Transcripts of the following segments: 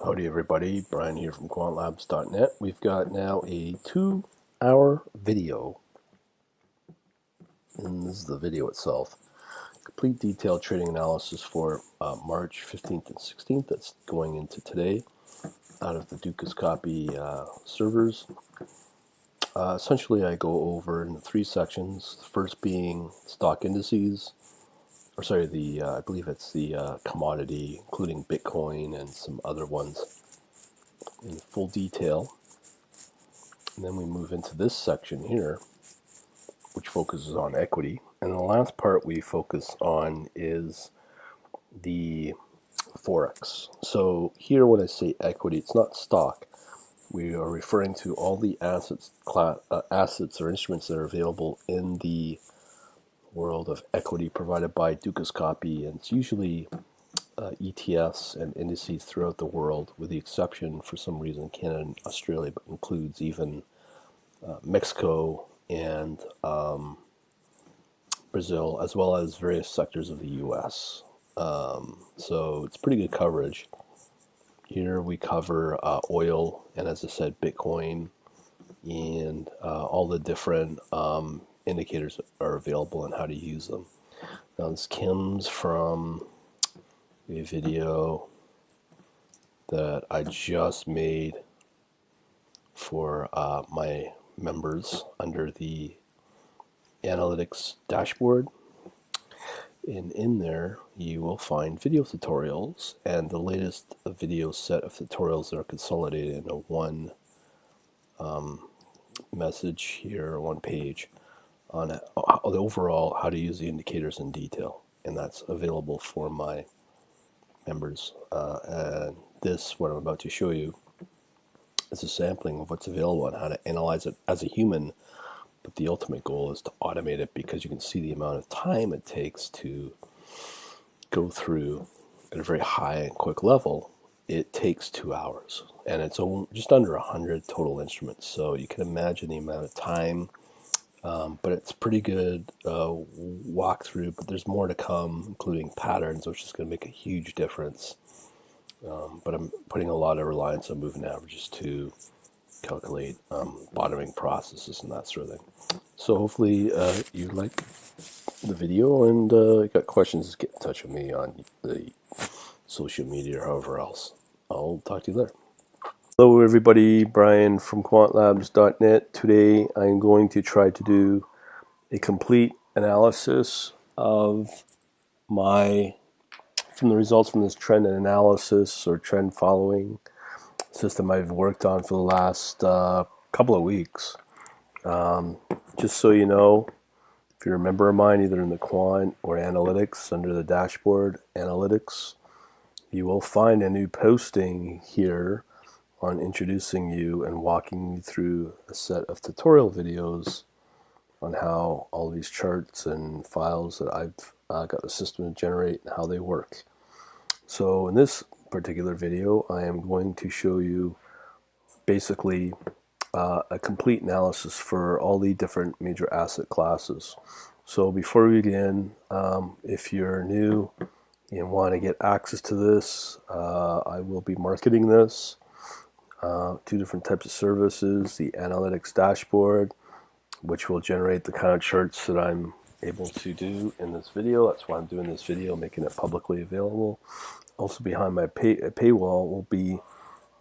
Howdy everybody, Brian here from quantlabs.net. We've got now a 2-hour video, and this is the video itself. Complete detailed trading analysis for March 15th and 16th. That's going into today out of the Gbp servers. Essentially I go over in the 3 sections, the first being stock indices, or sorry, I believe it's the commodity, including Bitcoin and some other ones in full detail. And then we move into this section here, which focuses on equity. And the last part we focus on is the forex. So here when I say equity, it's not stock. We are referring to all the assets or instruments that are available in the world of equity provided by Gbp, and it's usually ETFs and indices throughout the world, with the exception, for some reason, Canada and Australia, but includes even Mexico and Brazil, as well as various sectors of the US. So it's pretty good coverage. Here we cover oil, and as I said, Bitcoin, and all the different indicators that are available and how to use them. Now this comes from a video that I just made for my members under the analytics dashboard, and in there you will find video tutorials and the latest video set of tutorials that are consolidated into one message here, one page on the overall how to use the indicators in detail, and that's available for my members. And this, what I'm about to show you, is a sampling of what's available and how to analyze it as a human, but the ultimate goal is to automate it, because you can see the amount of time it takes to go through at a very high and quick level. It takes 2 hours, and it's just under 100 total instruments, so you can imagine the amount of time. But it's pretty good walkthrough, but there's more to come, including patterns, which is going to make a huge difference. But I'm putting a lot of reliance on moving averages to calculate bottoming processes and that sort of thing. So hopefully you like the video, and if you got questions, get in touch with me on the social media or however else. I'll talk to you there. Hello everybody, Brian from quantlabs.net. Today I'm going to try to do a complete analysis of from the results from this trend analysis or trend following system I've worked on for the last couple of weeks. Just so you know, if you're a member of mine, either in the quant or analytics, under the dashboard analytics, you will find a new posting here on introducing you and walking you through a set of tutorial videos on how all these charts and files that I've got the system to generate and how they work. So in this particular video, I am going to show you basically a complete analysis for all the different major asset classes. So before we begin, if you're new and want to get access to this, I will be marketing this. 2 different types of services: the analytics dashboard, which will generate the kind of charts that I'm able to do in this video. That's why I'm doing this video, making it publicly available. Also behind my paywall will be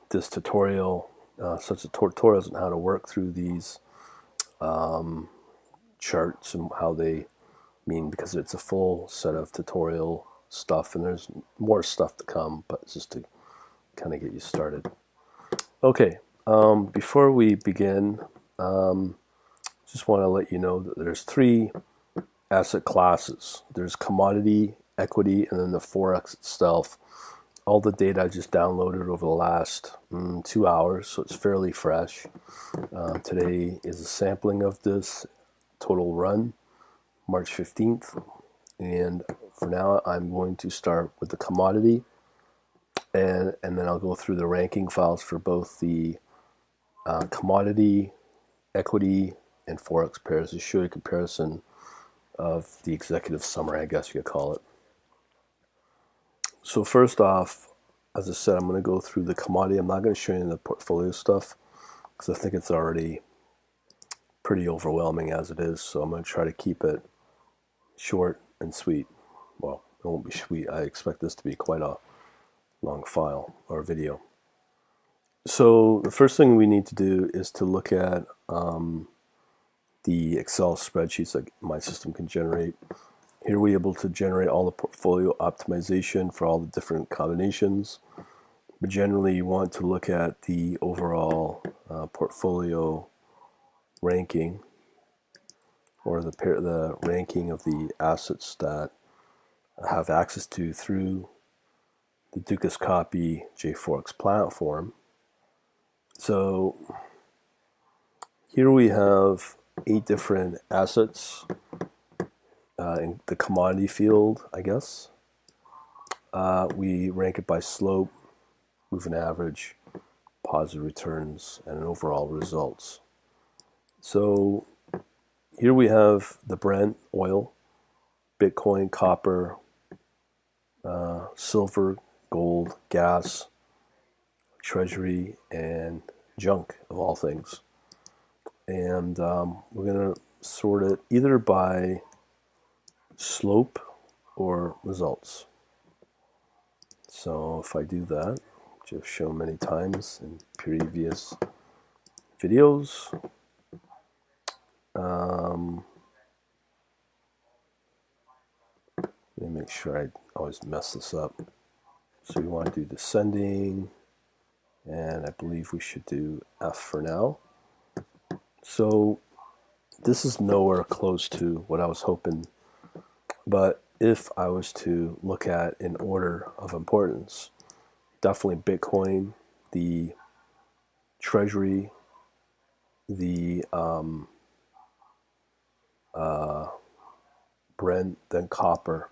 this tutorial, such as tutorials on how to work through these charts and how they mean, because it's a full set of tutorial stuff, and there's more stuff to come, but it's just to kind of get you started. Okay, before we begin, just want to let you know that there's 3 asset classes. There's commodity, equity, and then the forex itself. All the data I just downloaded over the last 2 hours, so it's fairly fresh. Today is a sampling of this total run, March 15th, and for now I'm going to start with the commodity, and then I'll go through the ranking files for both the commodity, equity, and forex pairs to show you a comparison of the executive summary, I guess you could call it. So first off, as I said, I'm going to go through the commodity. I'm not going to show you the portfolio stuff because I think it's already pretty overwhelming as it is. So I'm going to try to keep it short and sweet. Well, it won't be sweet. I expect this to be quite a long file or video. So the first thing we need to do is to look at the Excel spreadsheets that my system can generate. Here we're able to generate all the portfolio optimization for all the different combinations. But generally, you want to look at the overall portfolio ranking, or the ranking of the assets that I have access to through the Gbp JForex platform. So here we have 8 different assets in the commodity field, I guess. We rank it by slope, moving average, positive returns, and overall results. So here we have the Brent, oil, Bitcoin, copper, silver, gold, gas, Treasury, and junk, of all things. And we're going to sort it either by slope or results. So if I do that, which I've shown many times in previous videos, let me make sure I always mess this up. So we want to do descending, and I believe we should do F for now. So this is nowhere close to what I was hoping, but if I was to look at in order of importance, definitely Bitcoin, the Treasury, the Brent, then copper.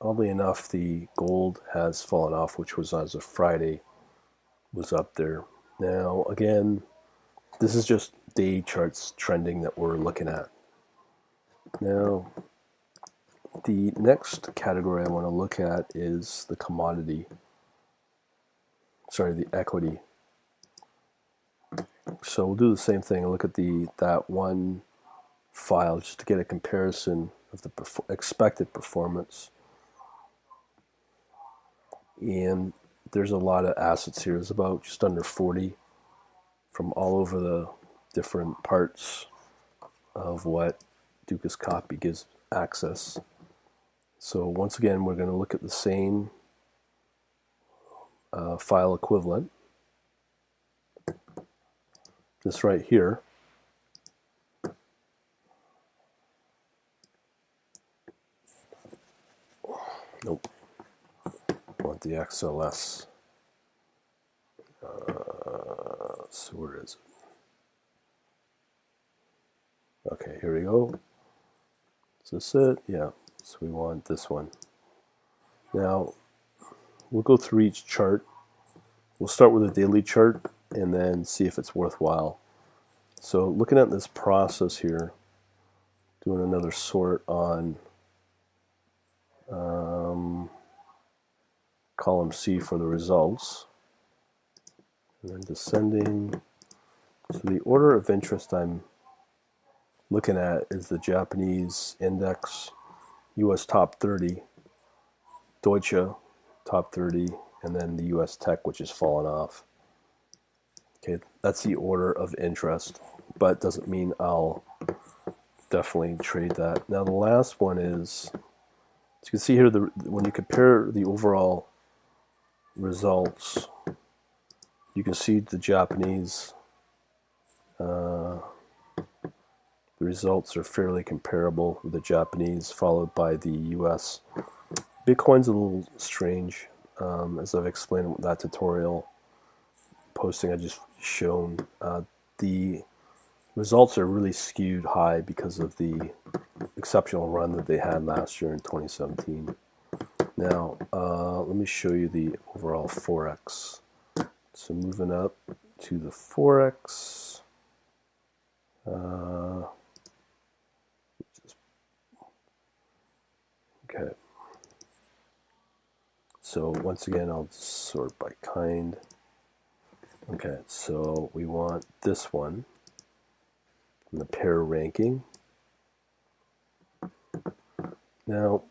Oddly enough, the gold has fallen off, which was as of Friday, was up there. Now, again, this is just day charts trending that we're looking at. Now, the next category I want to look at is the commodity. Sorry, the equity. So we'll do the same thing. Look at that one file just to get a comparison of the expected performance. And there's a lot of assets here. It's about just under 40 from all over the different parts of what Gbp gives access. So once again, we're going to look at the same file equivalent. This right here. Nope. I want the XLS. So where is it? Okay, here we go. Is this it? Yeah. So we want this one. Now, we'll go through each chart. We'll start with a daily chart and then see if it's worthwhile. So looking at this process here, doing another sort on column C for the results, and then descending. So the order of interest I'm looking at is the Japanese index, US top 30, Deutsche top 30, and then the US tech, which has fallen off. Okay, that's the order of interest, but doesn't mean I'll definitely trade that. Now the last one is, as you can see here, when you compare the overall results, you can see the Japanese, the results are fairly comparable with the Japanese, followed by the US. Bitcoin's a little strange, as I've explained in that tutorial posting I just shown. The results are really skewed high because of the exceptional run that they had last year in 2017. Now, let me show you the overall forex. So moving up to the forex. Okay. So once again, I'll just sort by kind. Okay, so we want this one in the pair ranking. Now,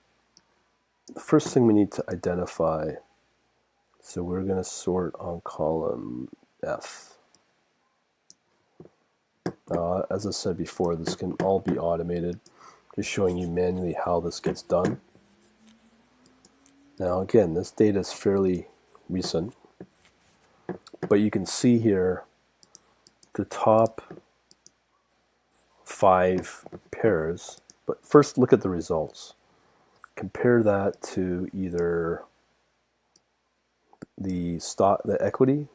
the first thing we need to identify, so we're going to sort on column F. As I said before, this can all be automated, just showing you manually how this gets done. Now again, this data is fairly recent, but you can see here the top 5 pairs. But first look at the results. Compare that to either the equity,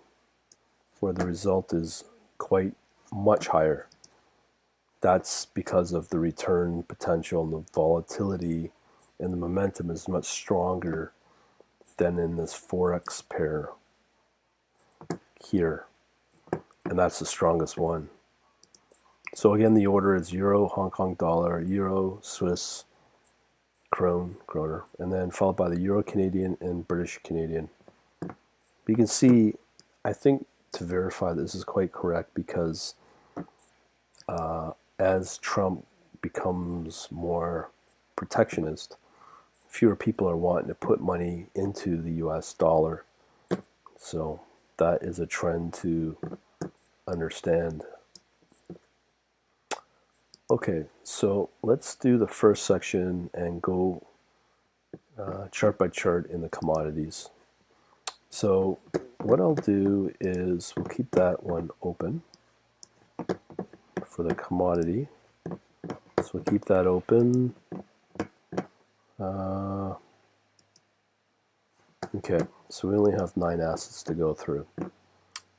where the result is quite much higher. That's because of the return potential and the volatility, and the momentum is much stronger than in this forex pair here, and that's the strongest one. So again, the order is euro, Hong Kong dollar, euro, Swiss, kroner, and then followed by the euro Canadian and British Canadian. But you can see, I think to verify this is quite correct, because as Trump becomes more protectionist, fewer people are wanting to put money into the US dollar. So that is a trend to understand. Okay, so let's do the first section and go chart by chart in the commodities. So what I'll do is we'll keep that one open for the commodity. So we'll keep that open. Okay, so we only have 9 assets to go through.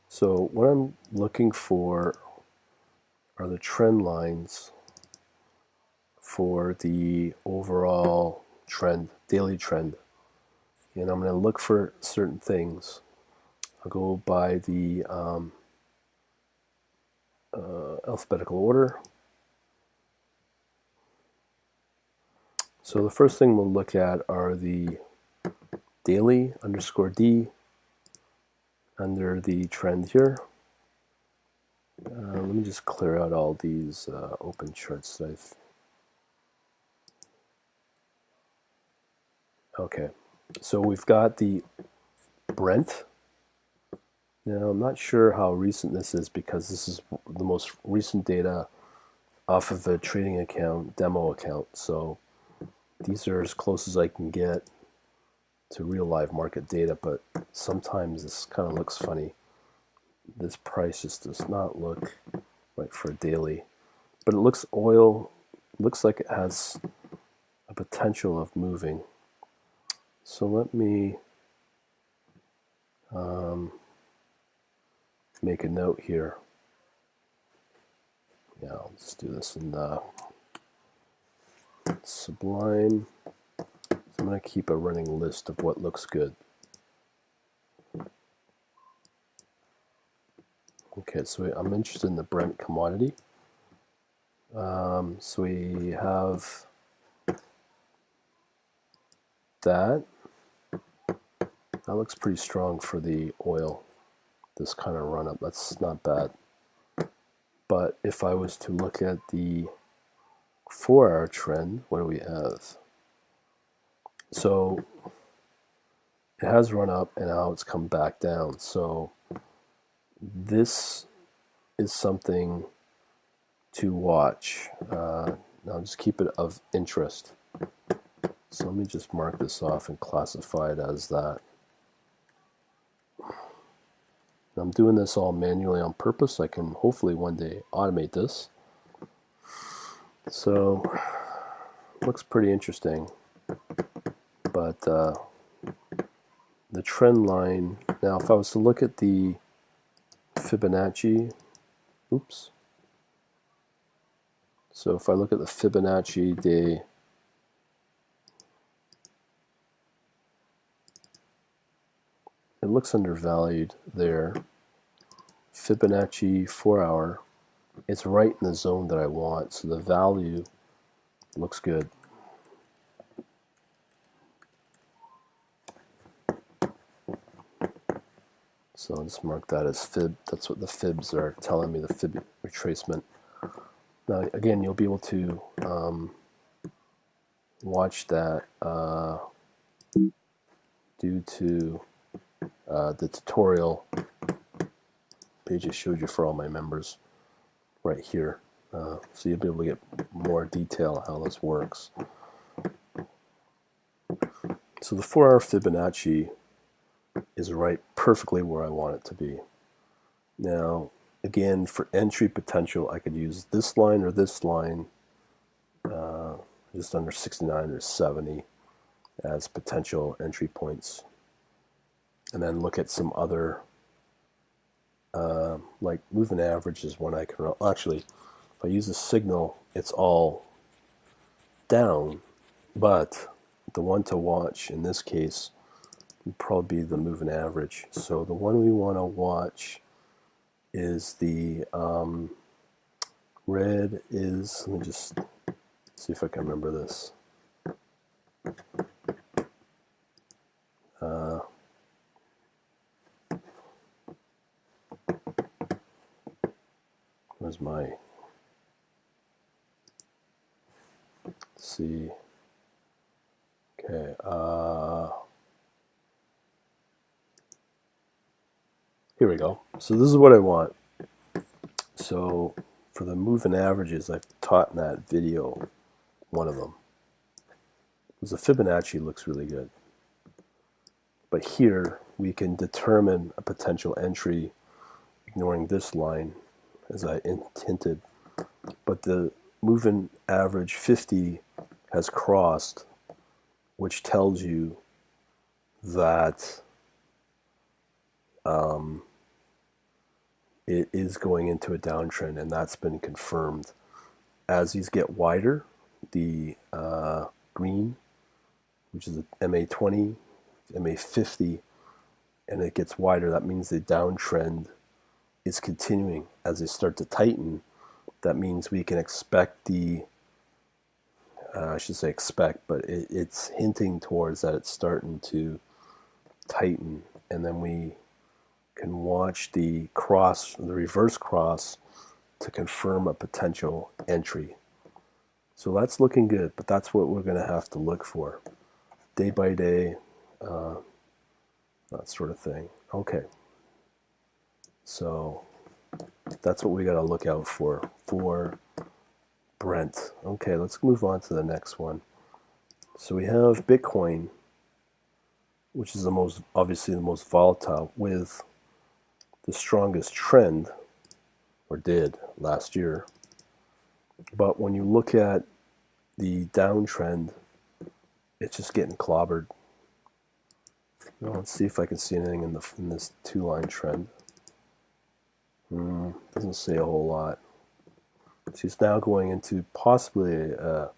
So what I'm looking for are the trend lines for the overall trend, daily trend. And I'm going to look for certain things. I'll go by the alphabetical order. So the first thing we'll look at are the daily _D under the trend here. Let me just clear out all these open charts that I've... Okay, so we've got the Brent. Now I'm not sure how recent this is, because this is the most recent data off of the trading account, demo account. So these are as close as I can get to real live market data, but sometimes this kind of looks funny. This price just does not look right for a daily, but it looks like it has a potential of moving. So let me make a note here. Yeah, I'll just do this in the Sublime. So I'm going to keep a running list of what looks good. Okay, so I'm interested in the Brent commodity. So we have that. That looks pretty strong for the oil. This kind of run up, that's not bad. But if I was to look at the 4-hour trend, what do we have? So it has run up and now it's come back down. So this is something to watch. Now just keep it of interest. So let me just mark this off and classify it as that. I'm doing this all manually on purpose. I can hopefully one day automate this. So looks pretty interesting. But the trend line, now if I was to look at the Fibonacci, oops. So if I look at the Fibonacci day, it looks undervalued there. Fibonacci 4-hour, it's right in the zone that I want, so the value looks good. So I'll just mark that as fib. That's what the fibs are telling me, the fib retracement. Now, again, you'll be able to watch that due to the tutorial page I showed you for all my members right here. So you'll be able to get more detail on how this works. So the 4-hour Fibonacci is right perfectly where I want it to be. Now, again, for entry potential, I could use this line or this line, just under 69 or 70 as potential entry points. And then look at some other, like moving average is one I can, actually, if I use a signal, it's all down, but the one to watch in this case would probably be the moving average. So the one we want to watch is the red is, let me just see if I can remember this. Where's my, let's see, okay, here we go. So this is what I want. So for the moving averages, I've taught in that video one of them. Because the Fibonacci looks really good. But here we can determine a potential entry ignoring this line, as I hinted. But the moving average 50 has crossed, which tells you that it is going into a downtrend, and that's been confirmed. As these get wider, the green, which is the MA20, MA50, and it gets wider, that means the downtrend is continuing. As they start to tighten, that means we can expect the, I should say expect, but it's hinting towards that it's starting to tighten, and then we can watch the cross, the reverse cross, to confirm a potential entry. So that's looking good, but that's what we're going to have to look for day by day, that sort of thing. Okay, so that's what we got to look out for Brent. Okay, let's move on to the next one. So we have Bitcoin, which is the most, obviously the most volatile, with the strongest trend, or did last year. But when you look at the downtrend, it's just getting clobbered. Now, let's see if I can see anything in this two-line trend. Doesn't say a whole lot. So it's now going into possibly a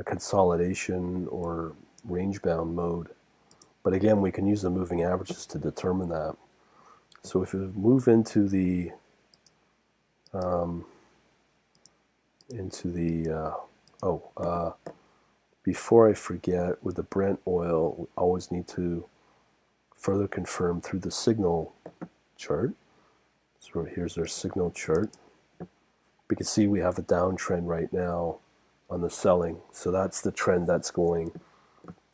consolidation or range-bound mode. But again, we can use the moving averages to determine that. So if we move into the before I forget, with the Brent oil, we always need to further confirm through the signal chart. So here's our signal chart. We can see we have a downtrend right now on the selling. So that's the trend that's going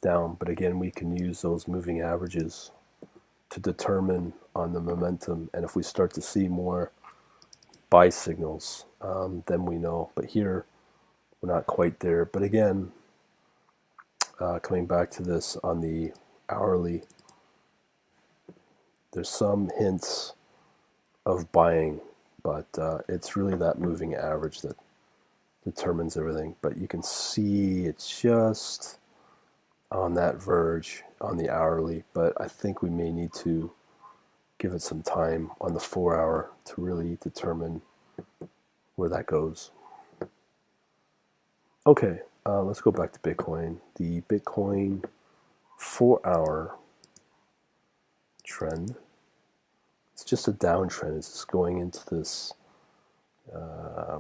down. But again, we can use those moving averages to determine on the momentum. And if we start to see more buy signals, then we know. But here, we're not quite there. But again, coming back to this on the hourly, there's some hints of buying, but it's really that moving average that determines everything. But you can see it's just on that verge on the hourly, but I think we may need to give it some time on the 4-hour to really determine where that goes. Okay, let's go back to Bitcoin. The Bitcoin 4-hour trend, it's just a downtrend. It's just going into this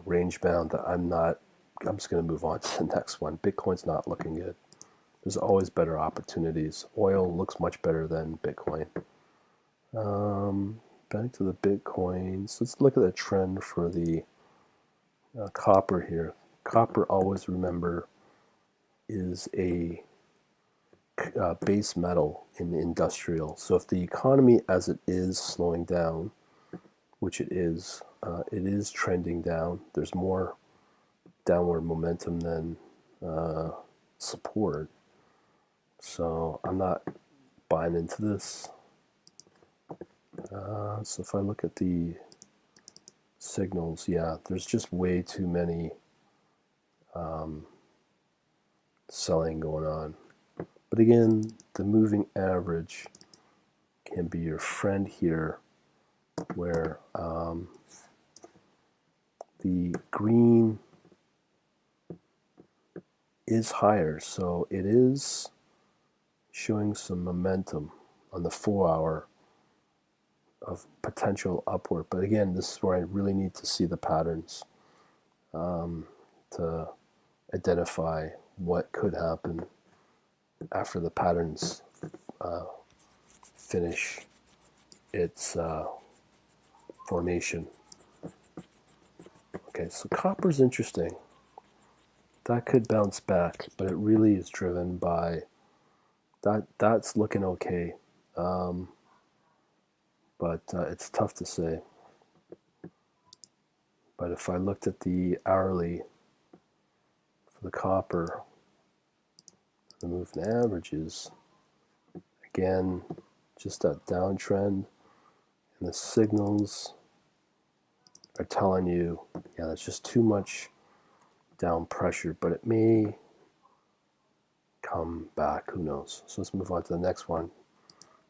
range bound that I'm just going to move on to the next one. Bitcoin's not looking good. There's always better opportunities. Oil looks much better than Bitcoin. Back to the Bitcoins. Let's look at the trend for the copper here. Copper, always remember, is a base metal in the industrial. So if the economy as it is slowing down, which it is trending down. There's more downward momentum than support. So I'm not buying into this. So if I look at the signals, yeah, there's just way too many selling going on. But again, the moving average can be your friend here, where the green is higher, so it is showing some momentum on the 4-hour of potential upward. But again, this is where I really need to see the patterns to identify what could happen after the patterns finish its formation. Okay, so copper's interesting. That could bounce back, but it really is driven by that's looking okay. But it's tough to say. But if I looked at the hourly for the copper, the moving averages, again, just that downtrend, and the signals are telling you, yeah, that's just too much down pressure, but it may come back, who knows. So let's move on to the next one.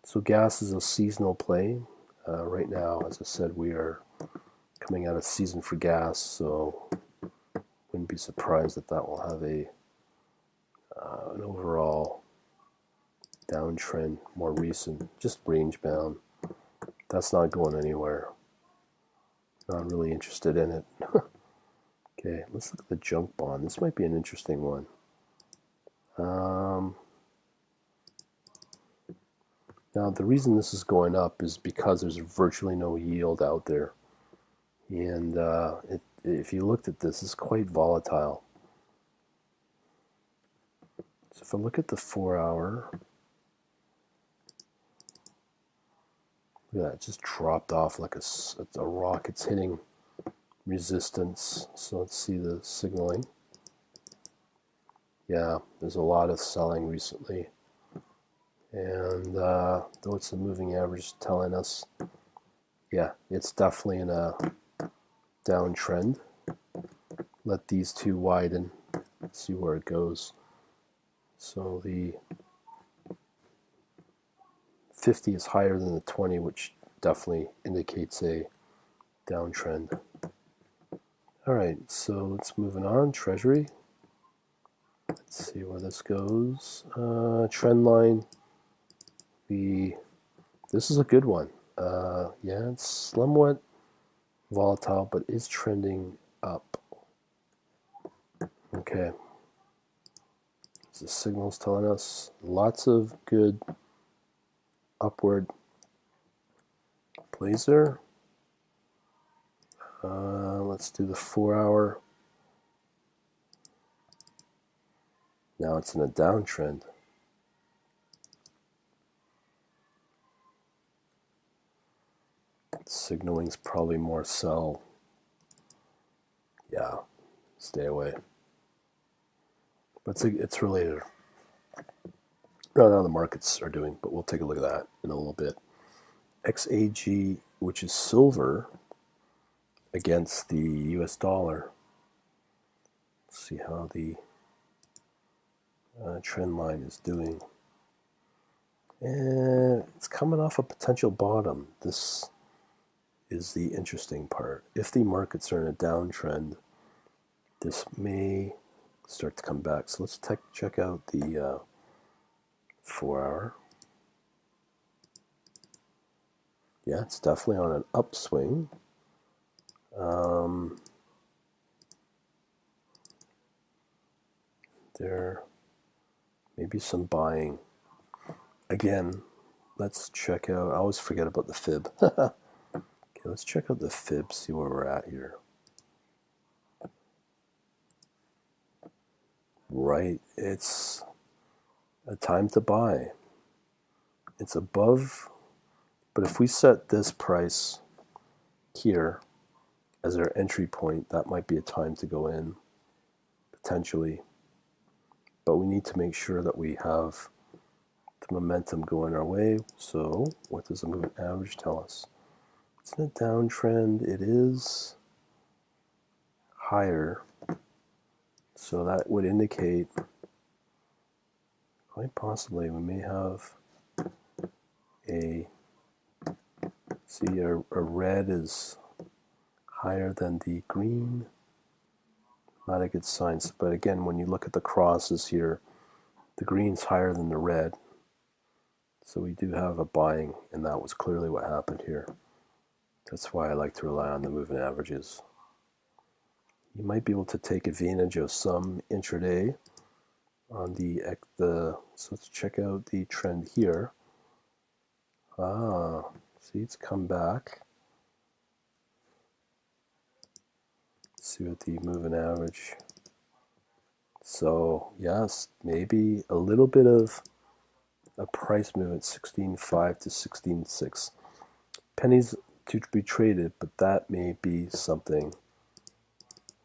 So gas is a seasonal play. Right now, as I said, we are coming out of season for gas, so wouldn't be surprised that that will have an overall downtrend, more recent, just range bound. That's not going anywhere. Not really interested in it. Okay, let's look at the junk bond. This might be an interesting one. Now, the reason this is going up is because there's virtually no yield out there. And if you looked at this, it's quite volatile. So if I look at the 4-hour, look at that, it just dropped off like a rock. It's hitting resistance. So let's see the signaling. Yeah, there's a lot of selling recently. And though it's the moving average telling us, yeah, it's definitely in a downtrend. Let these two widen, see where it goes. So the 50 is higher than the 20, which definitely indicates a downtrend. All right, so let's move on. Treasury. Let's see where this goes. Trend line. This is a good one. Yeah, it's somewhat volatile, but is trending up. Okay. The signal's telling us lots of good upward plays there. Let's do the 4-hour. Now it's in a downtrend. Signaling's probably more sell. Yeah, stay away. But it's related. I don't know how the markets are doing, but we'll take a look at that in a little bit. XAG, which is silver, against the US dollar. Let's see how the trend line is doing. And it's coming off a potential bottom. This is the interesting part. If the markets are in a downtrend, this may start to come back. So let's check out the 4-hour. Yeah, it's definitely on an upswing. There may be some buying. Again, let's check out, I always forget about the fib. Okay, let's check out the fib, see where we're at here. Right, it's a time to buy. It's above, but if we set this price here as our entry point, that might be a time to go in, potentially. But we need to make sure that we have the momentum going our way. So what does the moving average tell us? It's in a downtrend. It is higher. So that would indicate, quite possibly, we may have see a red is higher than the green. Not a good sign. But again, when you look at the crosses here, the green's higher than the red. So we do have a buying, and that was clearly what happened here. That's why I like to rely on the moving averages. You might be able to take advantage of some intraday on so let's check out the trend here. See, it's come back. Let's see what the moving average. So yes, maybe a little bit of a price movement, 16.5 to 16.6 pennies to be traded, but that may be something.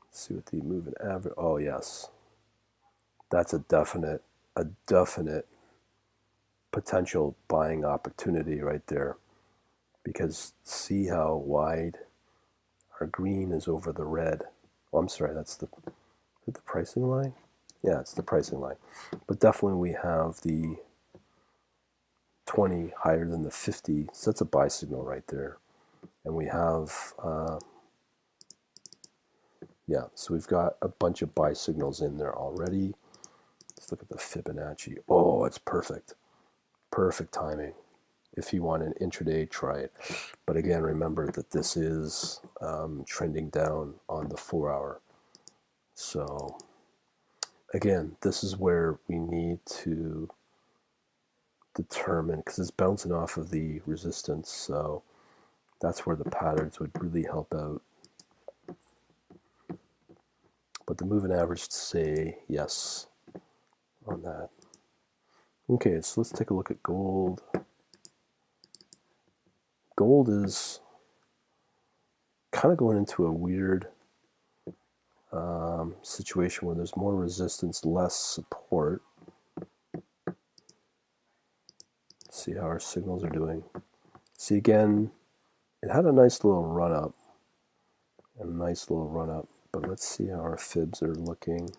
Let's see what the moving average. Oh yes, that's a definite potential buying opportunity right there, because see how wide our green is over the red. Oh, I'm sorry, that's the pricing line. Yeah, it's the pricing line, but definitely we have the 20 higher than the 50, so that's a buy signal right there. And we have yeah, so we've got a bunch of buy signals in there already. Let's look at the Fibonacci. Oh, it's perfect timing. If you want an intraday, try it. But again, remember that this is trending down on the 4-hour. So again, this is where we need to determine, because it's bouncing off of the resistance, so that's where the patterns would really help out. But the moving average to say yes on that. Okay, so let's take a look at gold. Gold is kind of going into a weird situation where there's more resistance, less support. Let's see how our signals are doing. See, again, it had a nice little run up, but let's see how our fibs are looking.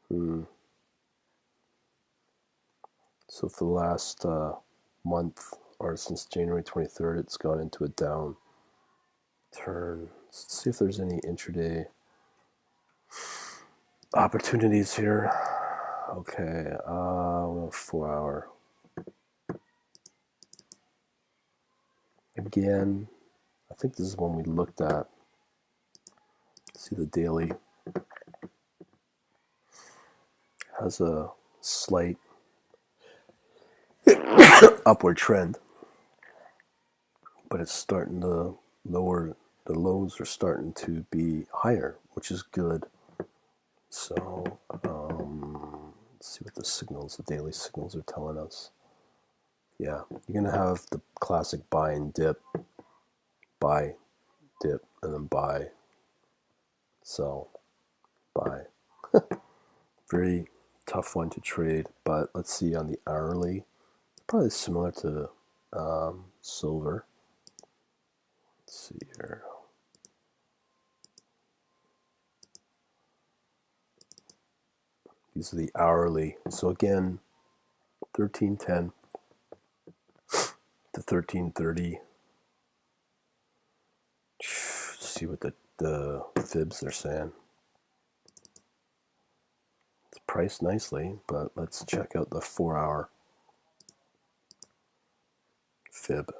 So for the last month, or since January 23rd, it's gone into a down turn. Let's see if there's any intraday opportunities here. Okay, well, 4-hour. Again, I think this is one we looked at. See, the daily has a slight upward trend, but it's starting to lower. The lows are starting to be higher, which is good. So let's see what the daily signals are telling us. Yeah, you're gonna have the classic buy and dip, buy, dip, and then buy, sell, buy. Very tough one to trade, but let's see on the hourly. Probably similar to silver. Let's see here. These are the hourly. So again, 1310 to 1330. Let's see what the fibs are saying. It's priced nicely, but let's check out the 4-hour fib.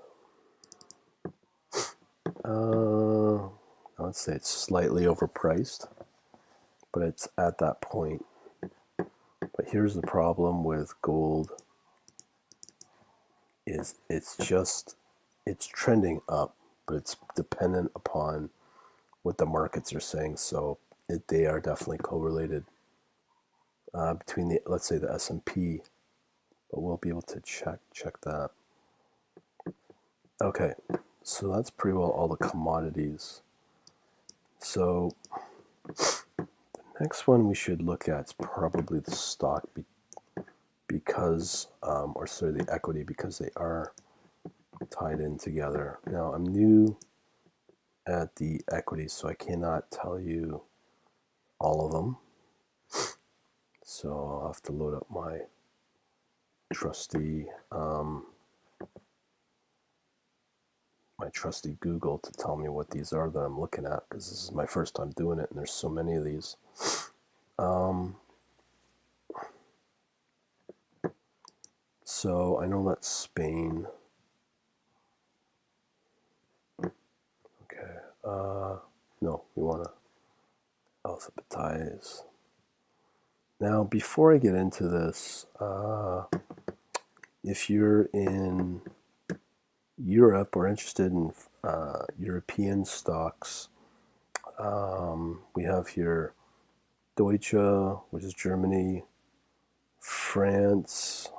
Let's say it's slightly overpriced, but it's at that point. But here's the problem with gold. is it's trending up, but it's dependent upon what the markets are saying. So they are definitely correlated between the, let's say, the S&P, but we'll be able to check that. Okay, so that's pretty well all the commodities. So the next one we should look at is probably the stock because, or sorry, the equity, because they are tied in together. Now I'm new at the equities, so I cannot tell you all of them. So I'll have to load up my trusty Google to tell me what these are that I'm looking at, because this is my first time doing it and there's so many of these. So I know that's Spain. Okay. No, we want to alphabetize. Now, before I get into this, if you're in Europe or interested in European stocks, we have here Deutsche, which is Germany, France,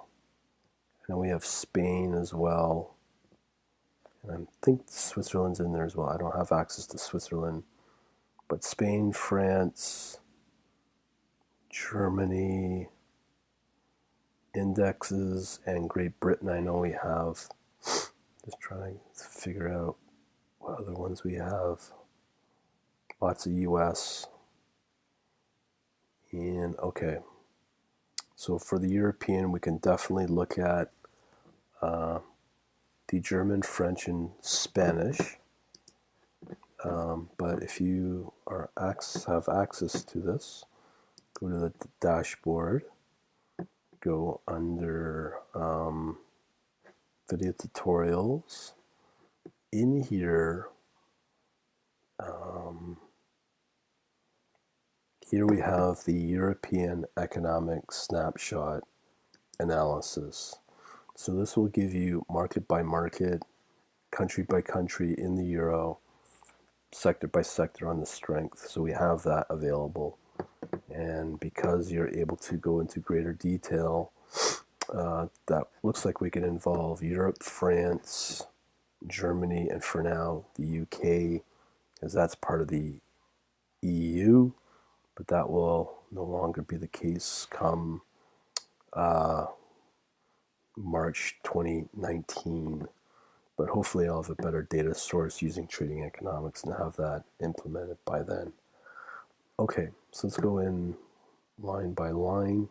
and we have Spain as well. And I think Switzerland's in there as well. I don't have access to Switzerland, but Spain, France, Germany, indexes, and Great Britain I know we have. Just trying to figure out what other ones we have. Lots of US. And okay. So for the European, we can definitely look at the German, French, and Spanish. But if you have access to this, go to the dashboard, go under video tutorials. In here, here we have the European Economic Snapshot Analysis. So this will give you market by market, country by country in the euro, sector by sector on the strength. So we have that available. And because you're able to go into greater detail, that looks like we can involve Europe, France, Germany, and for now the UK, as that's part of the EU, but that will no longer be the case come March 2019. But hopefully I'll have a better data source using trading economics and have that implemented by then. Okay, so let's go in line by line.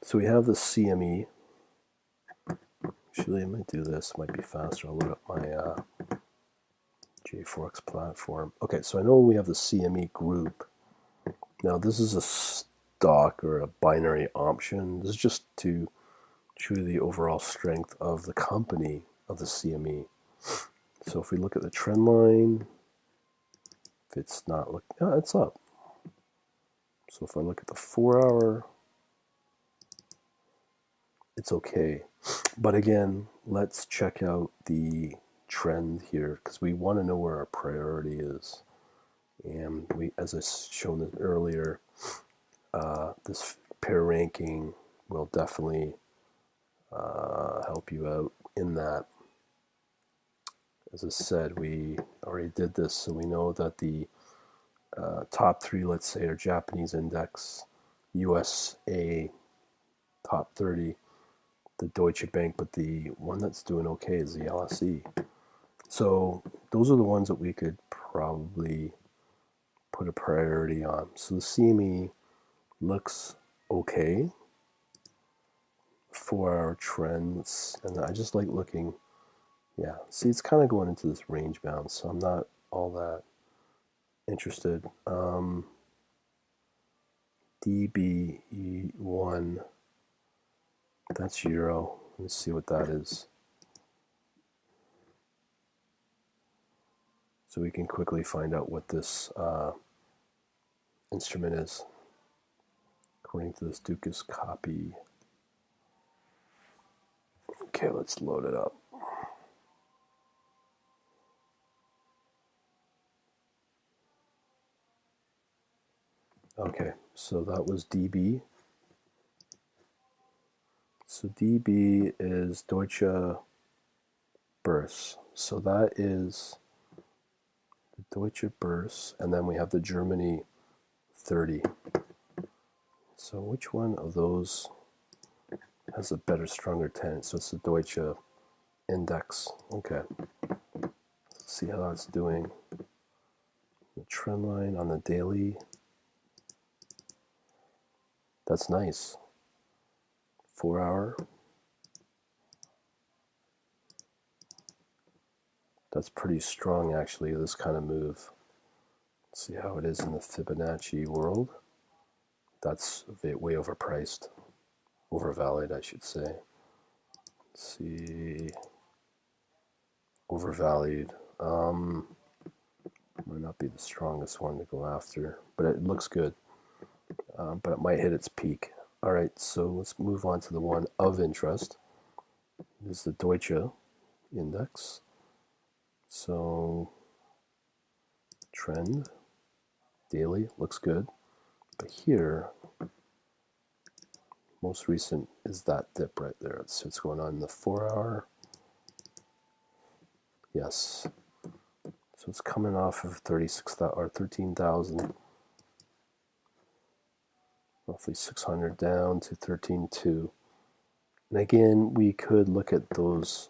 So we have the CME. Actually, I might do this. It might be faster. I'll load up my JForex platform. Okay, so I know we have the CME group. Now, this is a stock or a binary option. This is just to show the overall strength of the company of the CME. So if we look at the trend line, if it's not looking, yeah, it's up. So if I look at the 4-hour, it's okay. But again, let's check out the trend here because we want to know where our priority is. And we, as I shown earlier, this pair ranking will definitely help you out in that. As I said, we already did this, so we know that the top three, let's say, are Japanese index, USA top 30, the Deutsche Bank, but the one that's doing okay is the LSE. So those are the ones that we could probably put a priority on. So the CME looks okay for our trends, and I just like looking. Yeah, see, it's kind of going into this range bound, so I'm not all that interested. DB1, that's euro. Let's see what that is. So we can quickly find out what this instrument is, according to this Dukas copy. Okay, let's load it up. Okay, so that was DB. So DB is Deutsche Börse. So that is the Deutsche Börse, and then we have the Germany 30. So which one of those has a better, stronger tendency? So it's the Deutsche Index. Okay, let's see how that's doing. The trend line on the daily. That's nice. 4 hour. That's pretty strong, actually, this kind of move. Let's see how it is in the Fibonacci world. That's way overpriced. Overvalued, I should say. Let's see. Overvalued. Might not be the strongest one to go after, but it looks good. But it might hit its peak. All right, so let's move on to the one of interest. This is the Deutsche Index. So trend daily looks good, but here most recent is that dip right there. Let's see what's going on in the 4 hour. Yes, so it's coming off of 36,000 or 13,000, roughly 600 down to 13.2. And again, we could look at those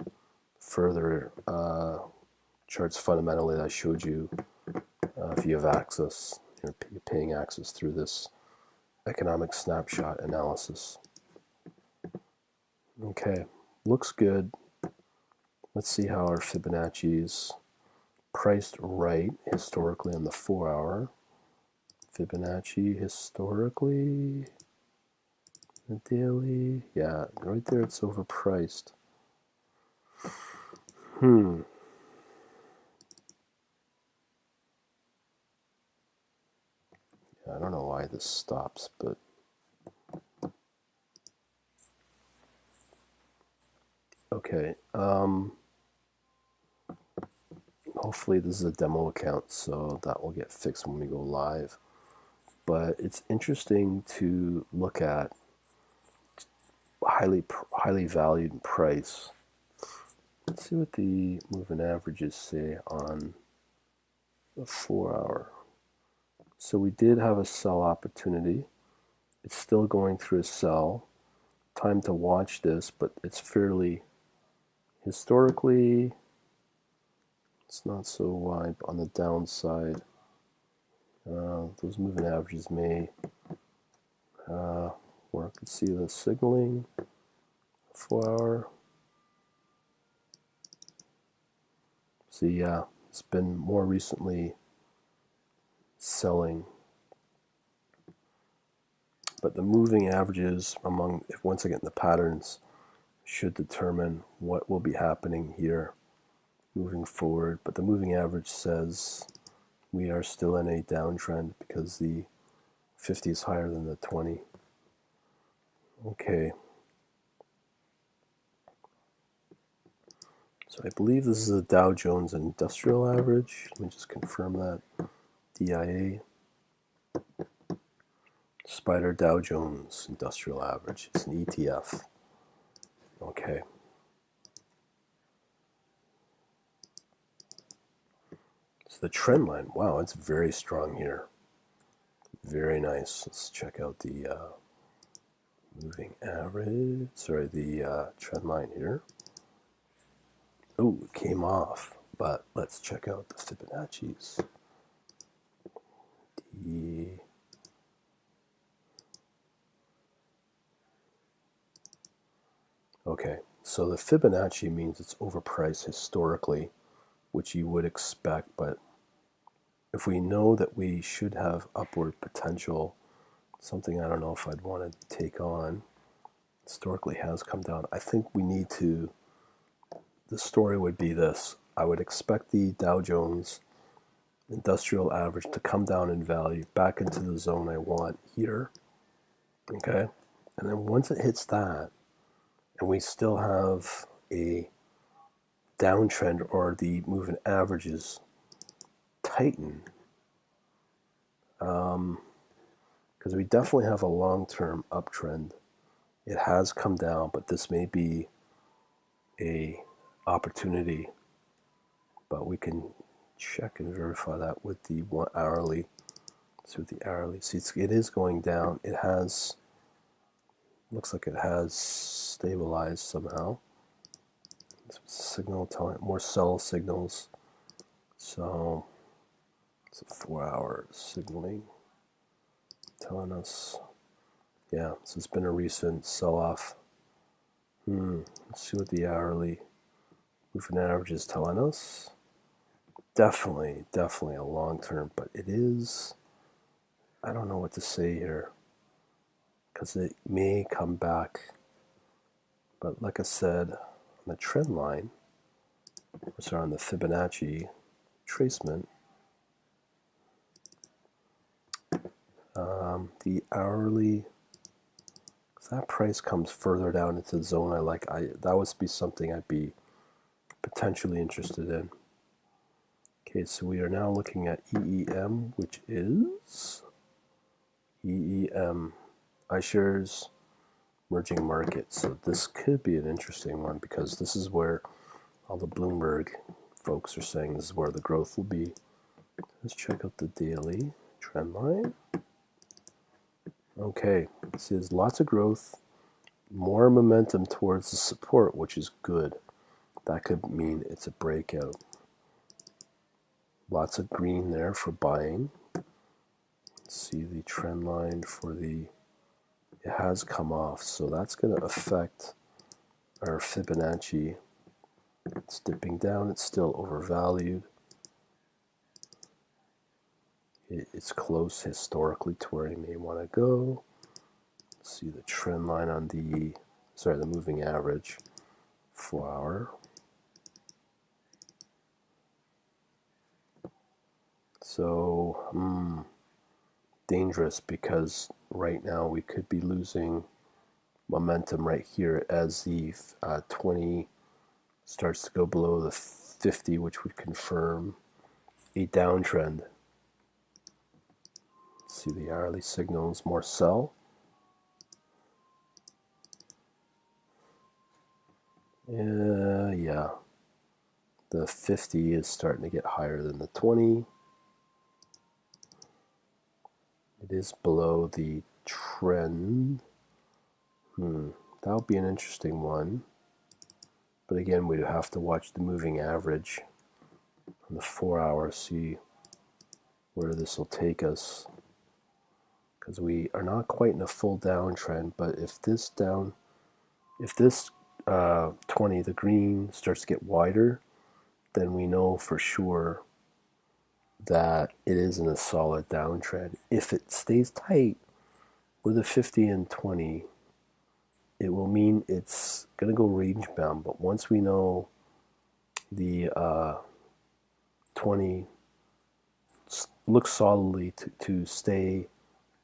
further charts fundamentally that I showed you. If you have access, you're paying access through this economic snapshot analysis. Okay, looks good. Let's see how our Fibonacci is priced right historically on the 4 hour. Fibonacci historically, the daily, yeah, right there it's overpriced. I don't know why this stops, but okay. Hopefully this is a demo account, so that will get fixed when we go live. But it's interesting to look at highly valued price. Let's see what the moving averages say on the 4 hour. So we did have a sell opportunity. It's still going through a sell. Time to watch this, but it's fairly historically, it's not so wide on the downside. Those moving averages may work. Let's see the signaling, 4 hour. See, yeah, it's been more recently selling. But the moving averages once again, the patterns should determine what will be happening here moving forward. But the moving average says we are still in a downtrend because the 50 is higher than the 20. Okay. So I believe this is a Dow Jones industrial average. Let me just confirm that. DIA. Spider Dow Jones industrial average. It's an ETF. Okay. So the trend line, wow, it's very strong here. Very nice. Let's check out the moving average. Sorry, the trend line here. Oh, it came off, but let's check out the Fibonacci's. Okay, so the Fibonacci means it's overpriced historically, which you would expect, but if we know that we should have upward potential, something I don't know if I'd want to take on, historically has come down. I think we need to, the story would be this. I would expect the Dow Jones industrial average to come down in value back into the zone I want here. Okay, and then once it hits that, and we still have a downtrend or the moving averages tighten, because we definitely have a long-term uptrend. It has come down, but this may be a opportunity, but we can check and verify that with the 1 hourly. So with the hourly, see, it is going down. It has, looks like it has stabilized somehow. This was a signal telling more sell signals. So it's a 4-hour signaling telling us, yeah, so it's been a recent sell-off. Let's see what the hourly moving average is telling us. Definitely a long term, but it is, I don't know what to say here, because it may come back. But like I said, on the trend line, on the Fibonacci tracement, the hourly, if that price comes further down into the zone I like, that would be something I'd be potentially interested in. Okay, so we are now looking at EEM, which is EEM, iShares Emerging Markets. So this could be an interesting one because this is where all the Bloomberg folks are saying this is where the growth will be. Let's check out the daily trend line. Okay, see, there's lots of growth, more momentum towards the support, which is good. That could mean it's a breakout. Lots of green there for buying. See the trend line for the, it has come off, so that's going to affect our Fibonacci. It's dipping down, it's still overvalued. It's close historically to where you may want to go. See the trend line on the, the moving average, 4-hour. So, dangerous, because right now we could be losing momentum right here as the 20 starts to go below the 50, which would confirm a downtrend. See the hourly signals, more sell. Yeah, the 50 is starting to get higher than the 20. It is below the trend. That would be an interesting one. But again, we'd have to watch the moving average on the 4-hour, see where this will take us. Because we are not quite in a full downtrend, but if this 20, the green, starts to get wider, then we know for sure that it is in a solid downtrend. If it stays tight with a 50 and 20, it will mean it's going to go range bound. But once we know the 20 looks solidly to stay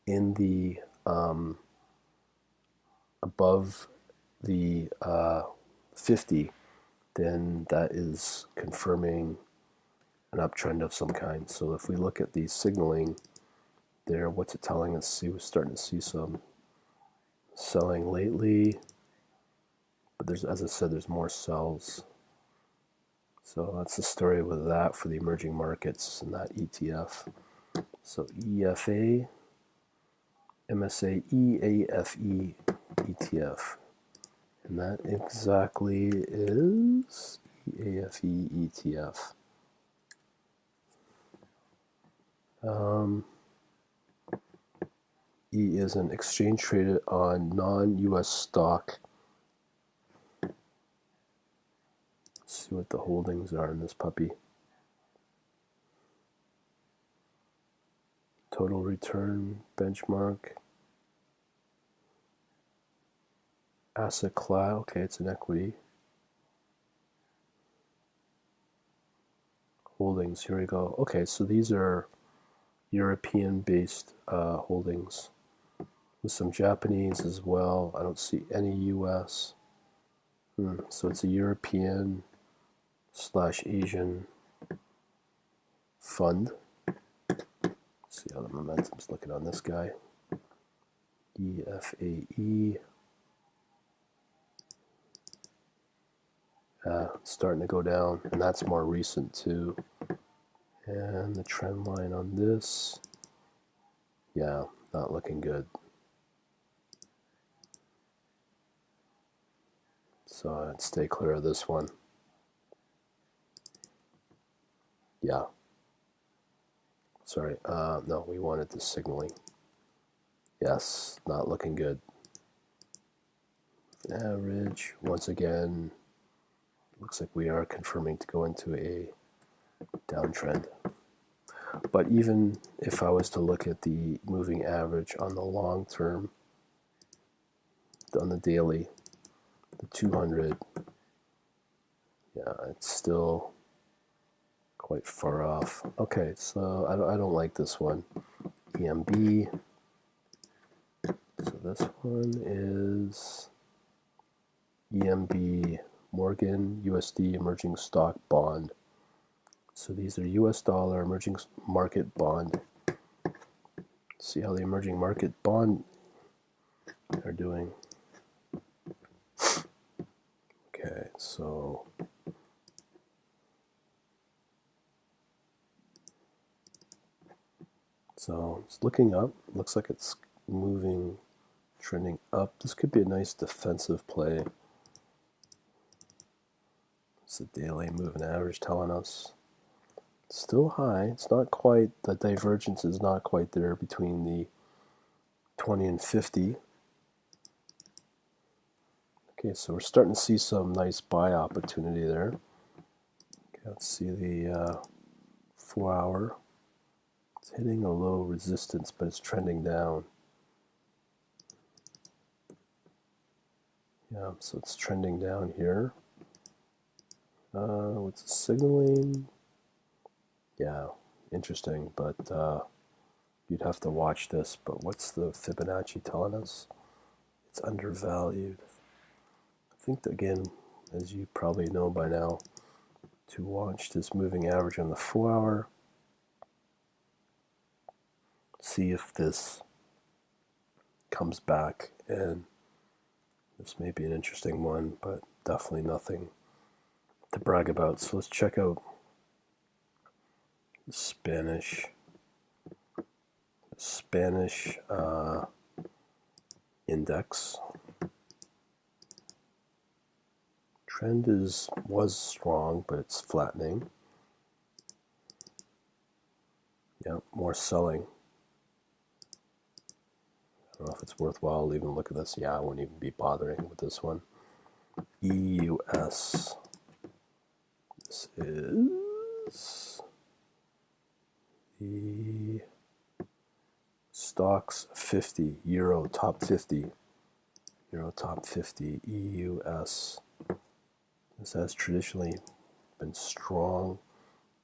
in the above the 50, then that is confirming an uptrend of some kind. So if we look at the signaling there, what's it telling us? See, we're starting to see some selling lately, but there's, as I said, there's more sells. So that's the story with that for the emerging markets and that ETF. So EFA, MSA, EAFE ETF. And that exactly is EAFE ETF. E is an exchange traded on non-US stock. Let's see what the holdings are in this puppy. Total return benchmark. Asset class, okay, it's an equity. Holdings, here we go. Okay, so these are European-based holdings with some Japanese as well. I don't see any US. So it's a European / Asian fund. Let's see how the momentum's looking on this guy. EFAE. It's starting to go down, and that's more recent too. And the trend line on this, yeah, not looking good. So I'd stay clear of this one. Yeah. Sorry, no, we wanted the signaling. Yes, not looking good. Average, once again, looks like we are confirming to go into a downtrend. But even if I was to look at the moving average on the long term, on the daily, the 200, yeah, it's still quite far off. Okay, so I don't like this one. EMB. So this one is EMB, Morgan USD Emerging Stock Bond. So these are US dollar emerging market bond. See how the emerging market bond are doing. Okay, so it's looking up. Looks like it's moving, trending up. This could be a nice defensive play. It's the daily moving average telling us. It's still high. It's not quite, the divergence is not quite there between the 20 and 50. Okay, so we're starting to see some nice buy opportunity there. Okay, let's see the 4 hour. It's hitting a low resistance, but it's trending down. Yeah, so it's trending down here. What's the signaling? Yeah, interesting, but you'd have to watch this. But what's the Fibonacci telling us? It's undervalued. I think that, again, as you probably know by now, to watch this moving average on the 4 hour, see if this comes back, and this may be an interesting one, but definitely nothing to brag about. So let's check out the Spanish index. Trend was strong, but it's flattening. Yeah, more selling. I don't know if it's worthwhile to even look at this. Yeah, I wouldn't even be bothering with this one. EUS. This is the stocks 50, Euro top 50. Euro top 50, EUS. This has traditionally been strong,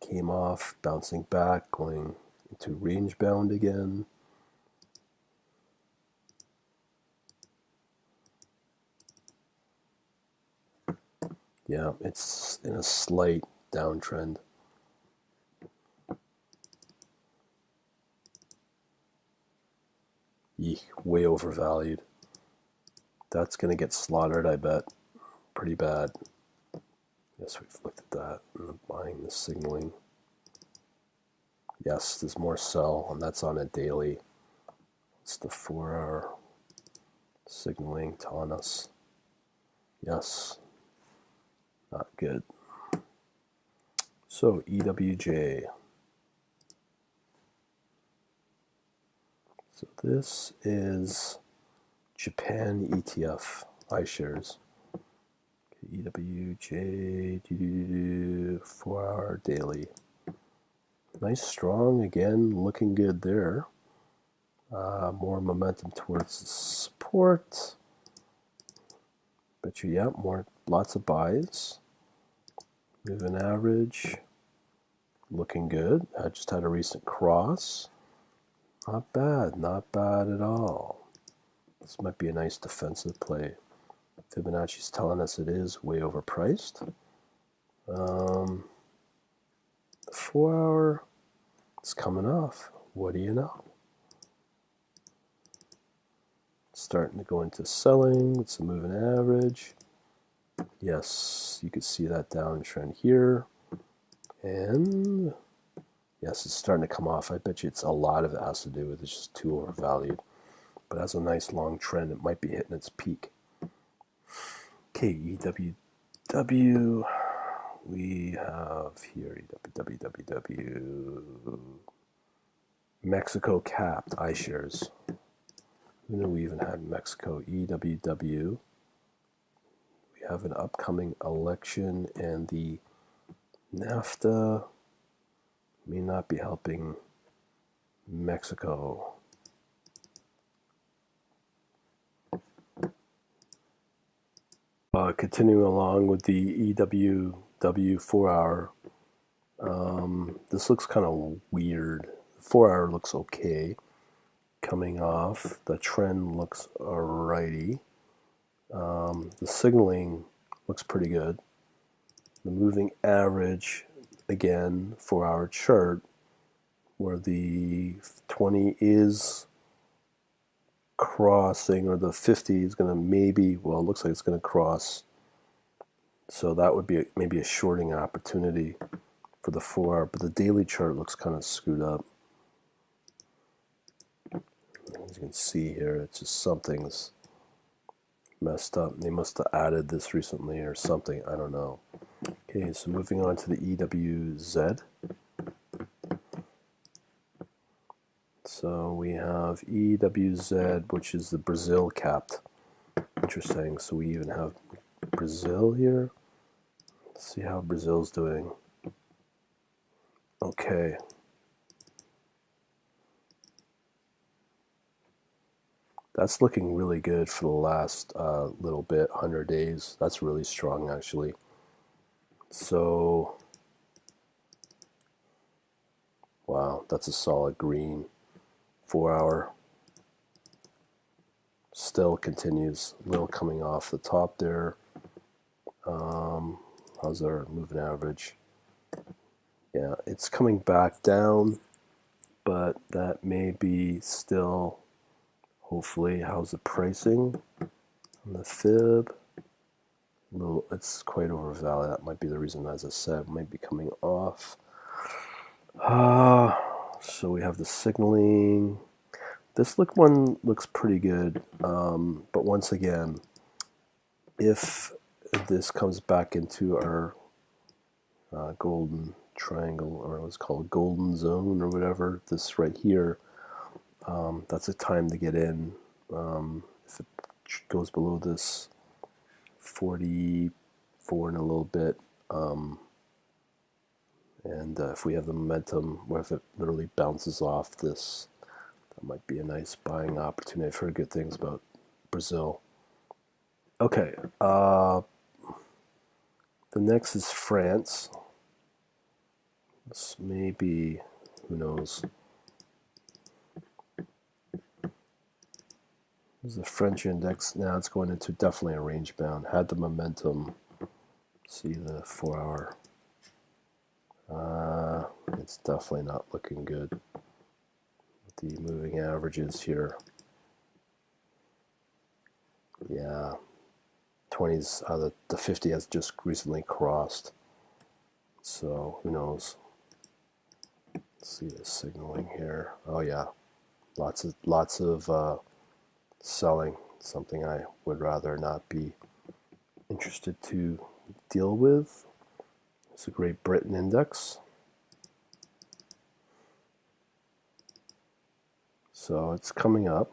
came off, bouncing back, going into range bound again. Yeah, it's in a slight downtrend. Eek, way overvalued. That's going to get slaughtered, I bet. Pretty bad. Yes, we've looked at that. And buying the signaling. Yes, there's more sell, and that's on a daily. It's the 4 hour signaling telling us. Yes, not good. So EWJ. So this is Japan ETF iShares. EWJ 4 hour daily. Nice strong again, looking good there. More momentum towards support. Bet you, yeah, lots of buys. Moving average, looking good. I just had a recent cross. Not bad at all. This might be a nice defensive play. Fibonacci's telling us it is way overpriced. The 4 hour is coming off. What do you know? starting to go into selling. It's a moving average. Yes, you can see that downtrend here. And yes, it's starting to come off. I bet you it's a lot of it has to do with it's just too overvalued. But as a nice long trend, it might be hitting its peak. KEWW, we have here EWWW, Mexico capped iShares. Who knew we even had Mexico? EWW. We have an upcoming election, and the NAFTA may not be helping Mexico. Continuing along with the EWW 4-hour, this looks kind of weird. The 4-hour looks okay. Coming off, the trend looks alrighty. The signaling looks pretty good. The moving average, again, 4-hour chart, where the 20 is crossing, or the 50 is going to maybe, well, it looks like it's going to cross. So that would be maybe a shorting opportunity for the 4-hour, but the daily chart looks kind of screwed up. As you can see here, it's just something's messed up. They must have added this recently or something. I don't know. Okay, so moving on to the EWZ. So we have EWZ, which is the Brazil capped. Interesting. So we even have Brazil here. Let's see how Brazil's doing. Okay. That's looking really good for the last little bit, 100 days. That's really strong, actually. So, wow, that's a solid green. 4-hour still continues, a little coming off the top there. How's our moving average? Yeah, it's coming back down, but that may be still, hopefully. How's the pricing on the fib? It's quite overvalued. That might be the reason, as I said, might be coming off. So we have the signaling. This one looks pretty good, but once again, if this comes back into our golden triangle, or what's called golden zone or whatever, this right here, that's a time to get in. If it goes below this 44 and a little bit, and if we have the momentum, or if it literally bounces off this, that might be a nice buying opportunity. I've heard good things about Brazil. Okay, the next is France. This may be, who knows. This is the French index. Now it's going into definitely a range bound. Had the momentum. See the 4-hour. It's definitely not looking good with the moving averages here. Yeah, 20s, the 50 has just recently crossed. So who knows? Let's see the signaling here. Oh yeah, lots of selling. Something I would rather not be interested to deal with. It's a Great Britain index. So it's coming up,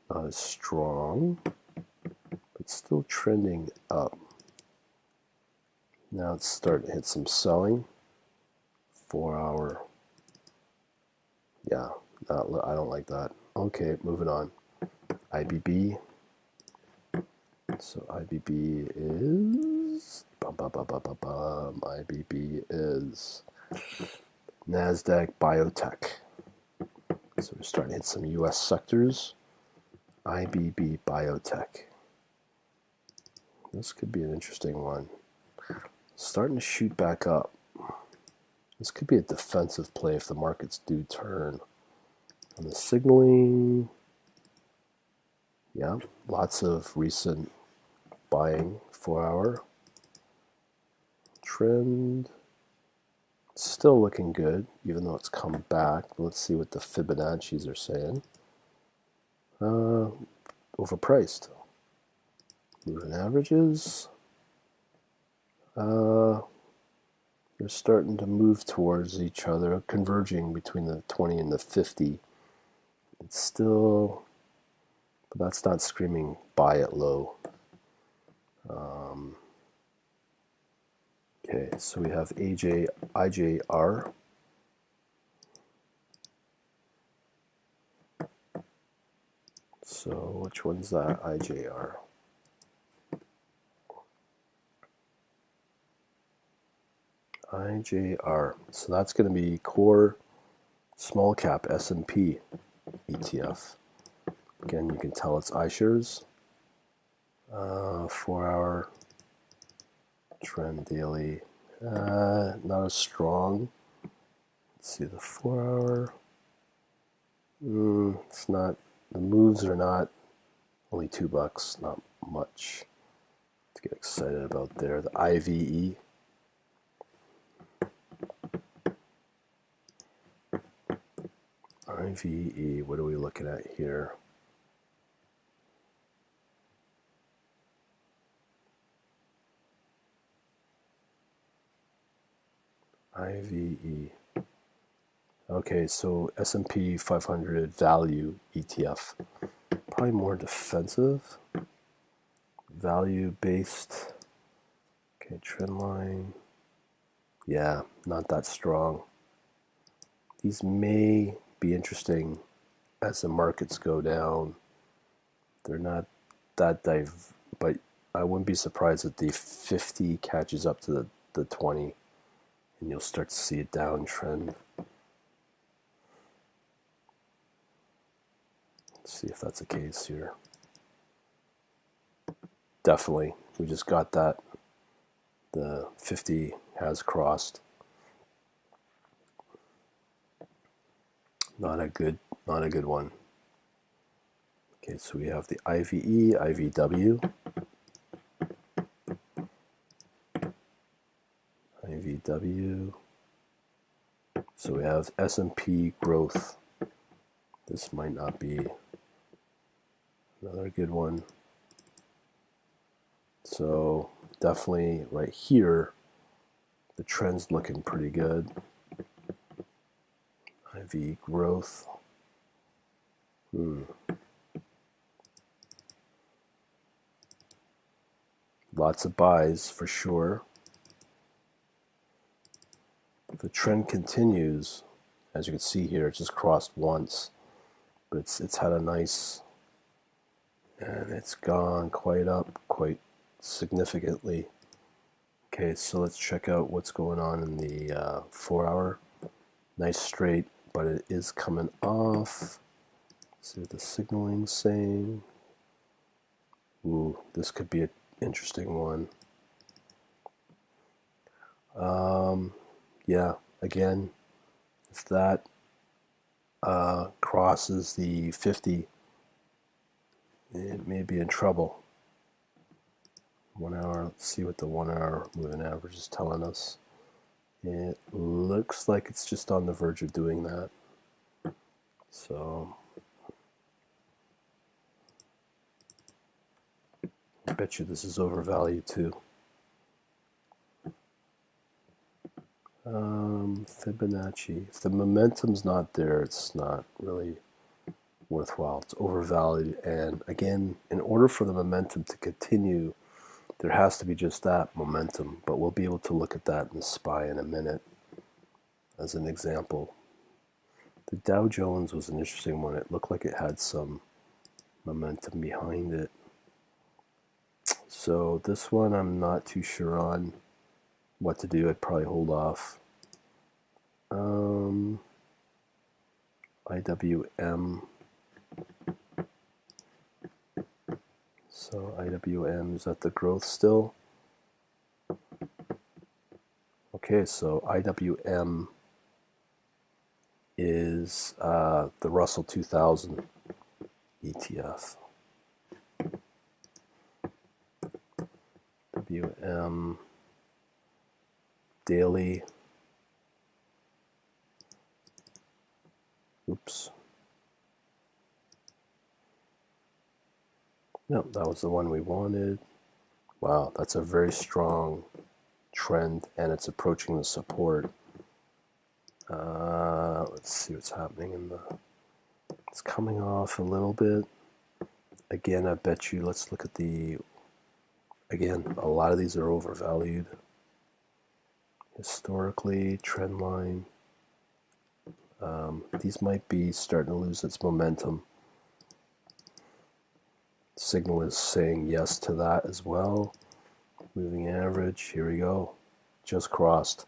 not as strong, but still trending up. Now it's starting to hit some selling. 4-hour. Yeah, I don't like that. Okay, moving on. IBB. So IBB is IBB is NASDAQ Biotech. So we're starting to hit some U.S. sectors. IBB Biotech. This could be an interesting one. Starting to shoot back up. This could be a defensive play if the markets do turn. On the signaling, Yeah, lots of recent buying. 4-hour trend still looking good, even though it's come back. Let's see what the Fibonacci's are saying. Overpriced. Moving averages. They're starting to move towards each other, converging between the 20 and the 50. It's still, but that's not screaming buy it low. Okay, so we have IJR. So which one's that? IJR. IJR. So that's going to be core small cap S&P ETF. Again, you can tell it's iShares. 4-hour trend daily. Not as strong. Let's see the 4-hour. It's not. The moves are not. Only $2. Not much to get excited about there. The IVE. IVE. What are we looking at here? IVE. Okay, so S&P 500 value ETF. Probably more defensive. Value based. Okay, trend line. Yeah, not that strong. These may be interesting as the markets go down. They're not that but I wouldn't be surprised if the 50 catches up to the 20 and you'll start to see a downtrend. Let's see if that's the case here. Definitely, we just got that. The 50 has crossed. Not a good one. Okay, so we have the IVE, IVW. IVW. So we have S&P growth. This might not be another good one. So definitely right here, the trend's looking pretty good. IV growth. Lots of buys for sure. The trend continues. As you can see here, it just crossed once, but it's had a nice, and it's gone quite up, quite significantly. Okay, so let's check out what's going on in the 4-hour. Nice straight, but it is coming off. Let's see what the signaling's saying. Ooh, this could be an interesting one. Yeah, again, if that crosses the 50, it may be in trouble. 1 hour, let's see what the 1-hour moving average is telling us. It looks like it's just on the verge of doing that. So I bet you this is overvalued too. Fibonacci. If the momentum's not there, it's not really worthwhile. It's overvalued. And again, in order for the momentum to continue, there has to be just that momentum. But we'll be able to look at that in the SPY in a minute as an example. The Dow Jones was an interesting one. It looked like it had some momentum behind it. So this one I'm not too sure on what to do. I'd probably hold off. IWM. So IWM, is that the growth still? Okay, so IWM is the Russell 2000 ETF. WM daily. Oops. No, that was the one we wanted. Wow, that's a very strong trend, and it's approaching the support. Let's see what's happening in the... It's coming off a little bit. Again, I bet you, let's look at the... Again, a lot of these are overvalued. Historically, trend line. These might be starting to lose its momentum. Signal is saying yes to that as well. Moving average, here we go. Just crossed.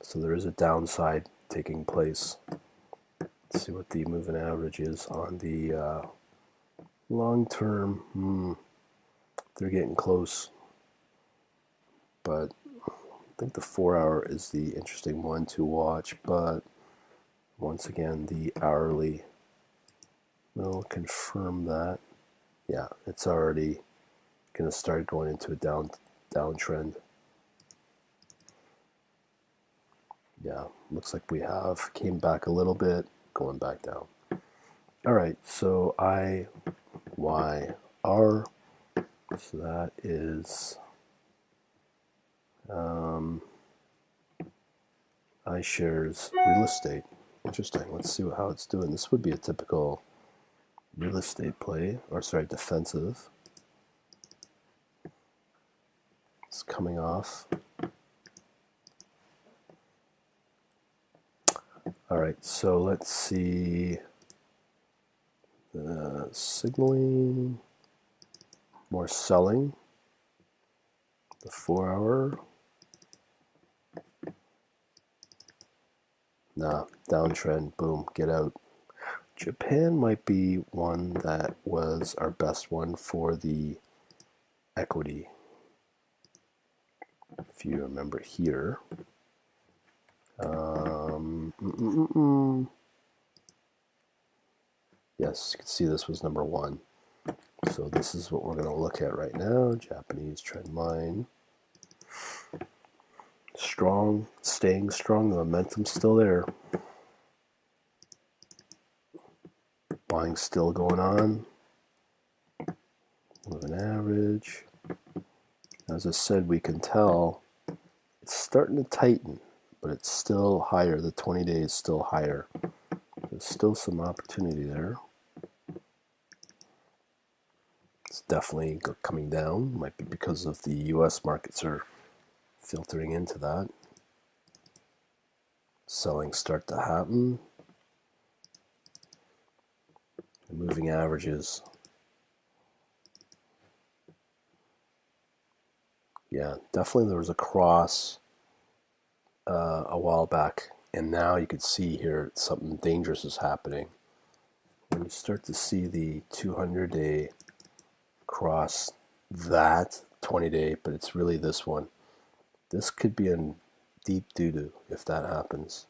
So there is a downside taking place. Let's see what the moving average is on the long term. They're getting close. But I think the 4 hour is the interesting one to watch. But once again, the hourly will confirm that. Yeah, it's already going to start going into a downtrend. Yeah, looks like we have came back a little bit, going back down. All right, so IYR, so that is iShares real estate. Interesting. Let's see how it's doing. This would be a typical real estate play, or sorry, defensive. It's coming off. All right, so let's see. Signaling, more selling. The 4 hour. Nah, downtrend, boom, get out. Japan might be one that was our best one for the equity. If you remember here. Yes, you can see this was number 1. So this is what we're going to look at right now. Japanese trend line. Strong, staying strong. The momentum's still there. Buying still going on. Moving average. As I said, we can tell it's starting to tighten, but it's still higher. The 20-day is still higher. There's still some opportunity there. It's definitely coming down. Might be because of the U.S. markets are filtering into that. Selling start to happen. The moving averages. Yeah, definitely there was a cross a while back, and now you can see here something dangerous is happening. When you start to see the 200-day cross that 20-day, but it's really this one. This could be in deep doo-doo if that happens.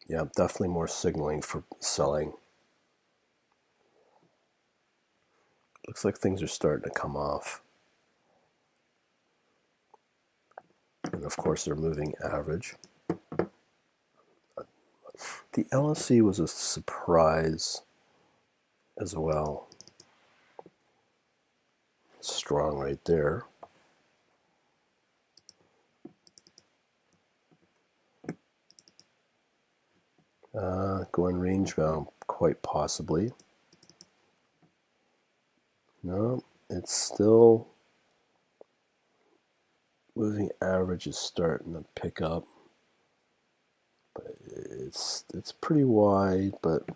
Yeah, definitely more signaling for selling. Looks like things are starting to come off. And of course, they're moving average. The LSE was a surprise as well. Strong right there. Going range bound, quite possibly. No, it's still moving average is starting to pick up, but it's pretty wide, but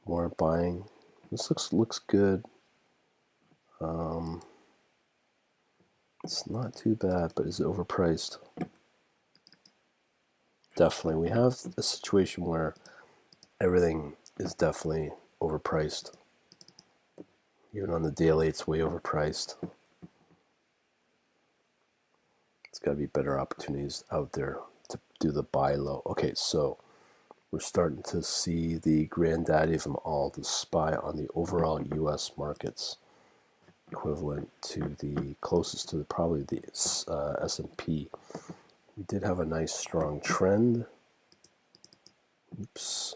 more buying. This looks good. It's not too bad, but is it overpriced? Definitely. We have a situation where everything is definitely overpriced. Even on the daily, it's way overpriced. It's got to be better opportunities out there to do the buy low. Okay, so we're starting to see the granddaddy of them all, the SPY on the overall U.S. markets, equivalent to the closest to probably the S&P. We did have a nice strong trend. Oops.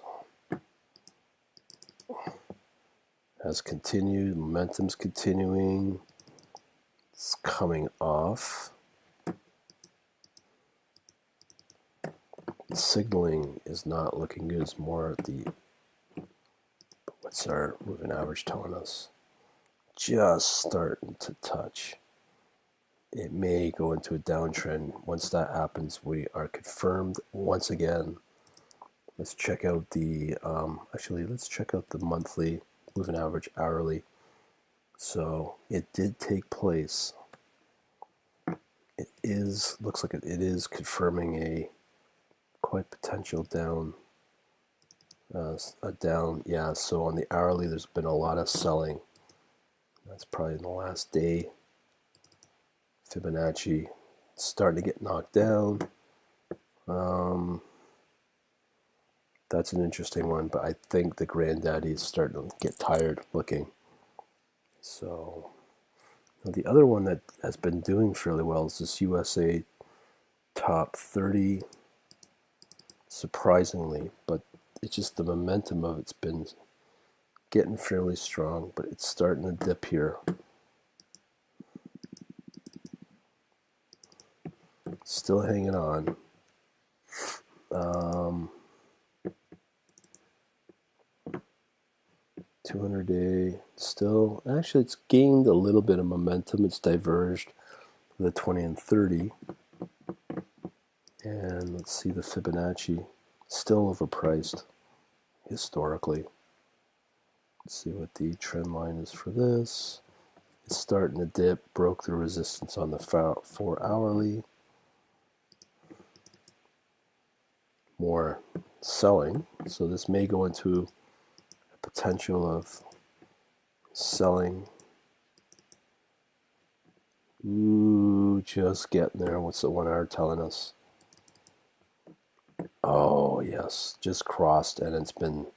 Has continued, momentum's continuing. It's coming off. Signaling is not looking good. It's more the, what's our moving average telling us? Just starting to touch. It may go into a downtrend. Once that happens, we are confirmed once again. Let's check out the, let's check out the monthly moving average hourly. So it did take place. It is, looks like it is confirming a quite potential down, yeah. So on the hourly, there's been a lot of selling. That's probably in the last day. Fibonacci starting to get knocked down. That's an interesting one, but I think the granddaddy is starting to get tired looking. So the other one that has been doing fairly well is this USA top 30, surprisingly, but it's just the momentum of it's been getting fairly strong, but it's starting to dip here. Still hanging on. 200-day still, actually it's gained a little bit of momentum. It's diverged the 20 and 30. And let's see, the Fibonacci still overpriced historically. Let's see what the trend line is for this. It's starting to dip, broke the resistance on the 4 hourly. More selling, so this may go into a potential of selling. Ooh, just getting there. What's the 1 hour telling us? Oh yes, just crossed, and it's been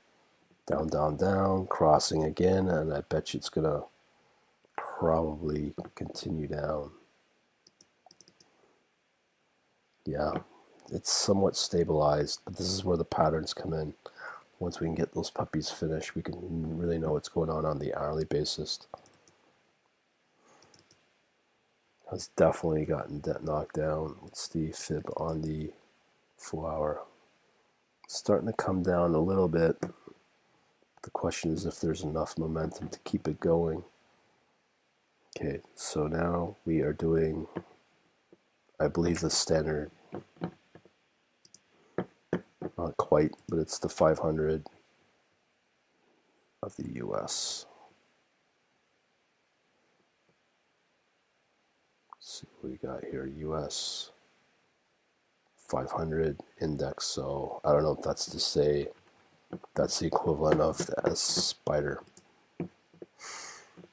down, down, down, crossing again, and I bet you it's gonna probably continue down. Yeah, it's somewhat stabilized, but this is where the patterns come in. Once we can get those puppies finished, we can really know what's going on the hourly basis. Has definitely gotten knocked down. What's the fib on the 4 hour? Starting to come down a little bit. The question is if there's enough momentum to keep it going. Okay, so now we are doing, I believe, the standard. Not quite, but it's the 500 of the US. Let's see what we got here. US 500 index. So I don't know if that's to say that's the equivalent of the spider.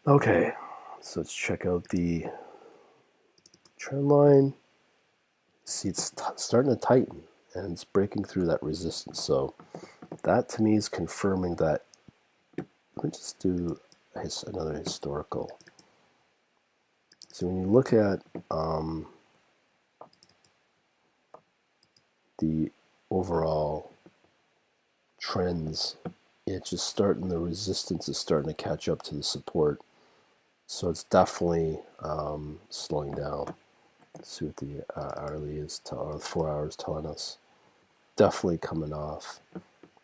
Okay, so let's check out the trend line. See, it's starting to tighten and it's breaking through that resistance. So that to me is confirming that. Let me just do another historical. So when you look at the overall trends, it's just starting, the resistance is starting to catch up to the support. So it's definitely slowing down. Let's see what the hourly is, or 4 hours telling us. Definitely coming off.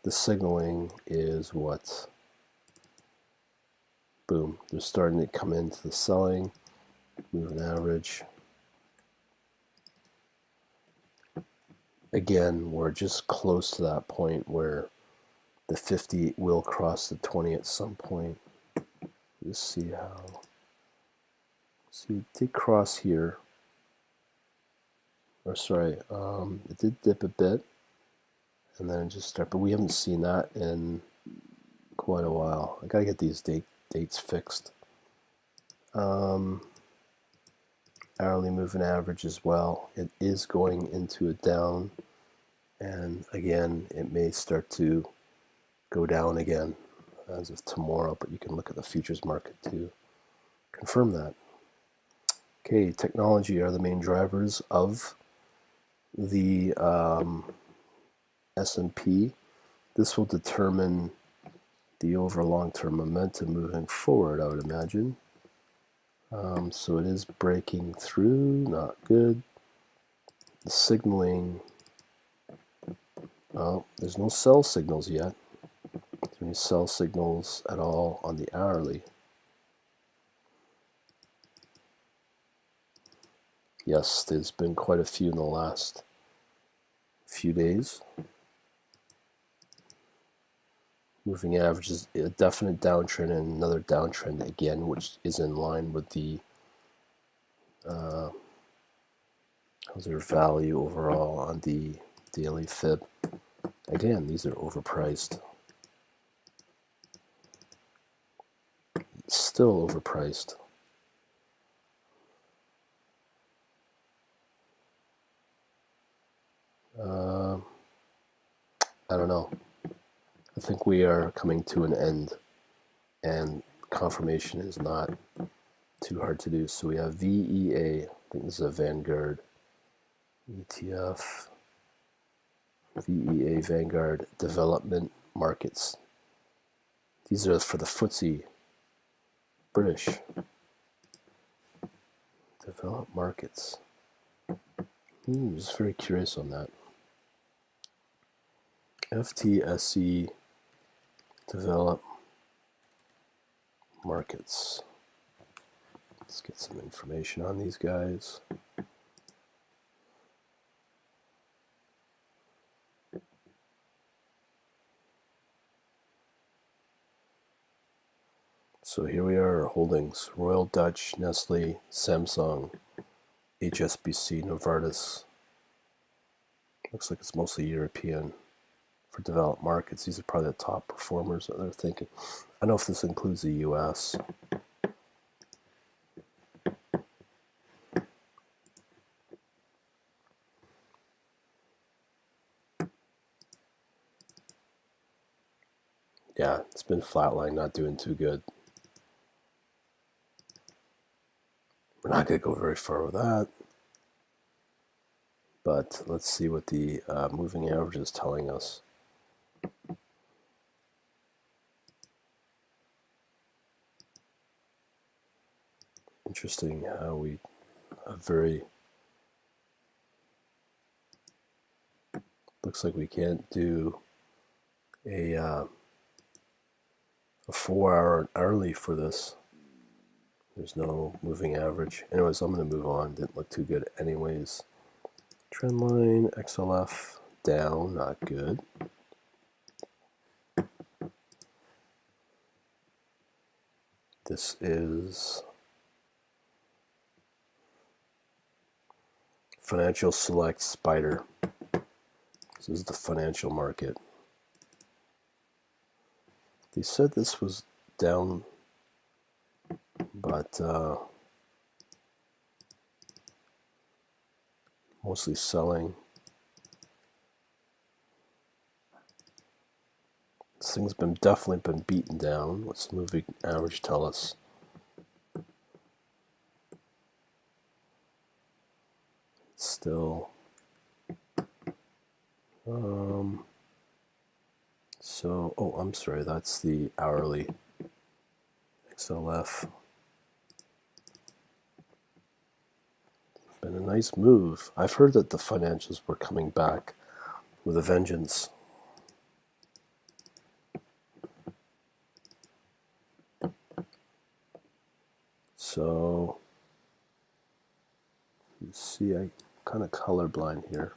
The signaling is what? Boom. They're starting to come into the selling. Moving average. Again, we're just close to that point where the 50 will cross the 20 at some point. Let's see how. See, it did cross here. Or sorry, it did dip a bit, and then just start. But we haven't seen that in quite a while. I gotta get these dates fixed. Hourly moving average as well. It is going into a down, And again, it may start to go down again as of tomorrow, but you can look at the futures market to confirm that. Okay, technology are the main drivers of the S&P. This will determine the over long-term momentum moving forward, I would imagine. So it is breaking through, not good. The signaling, well, there's no sell signals yet. Is there any sell signals at all on the hourly? Yes, there's been quite a few in the last few days. Moving average is a definite downtrend and another downtrend again, which is in line with the how's their value overall on the daily fib. Again, these are overpriced. Still overpriced. I don't know. I think we are coming to an end, and confirmation is not too hard to do. So we have VEA. I think this is a Vanguard ETF. VEA Vanguard Development Markets. These are for the FTSE British. Developed markets. Just very curious on that. FTSE Developed Markets. Let's get some information on these guys. So here we are, our holdings: Royal Dutch, Nestle, Samsung, HSBC, Novartis. Looks like it's mostly European. For developed markets, these are probably the top performers that they're thinking. I don't know if this includes the US. Yeah, it's been flatline, not doing too good. We're not going to go very far with that. But let's see what the moving average is telling us. Interesting how we looks like we can't do a 4-hour hourly for this. There's no moving average. Anyways, I'm going to move on. Didn't look too good anyways. Trend line, XLF, down, not good. This is Financial Select Spider. This is the financial market. They said this was down, but mostly selling. This thing's definitely been beaten down. What's the moving average tell us? It's still so, oh, I'm sorry, that's the hourly XLF. It's been a nice move. I've heard that the financials were coming back with a vengeance. So, you see, I kind of colorblind here.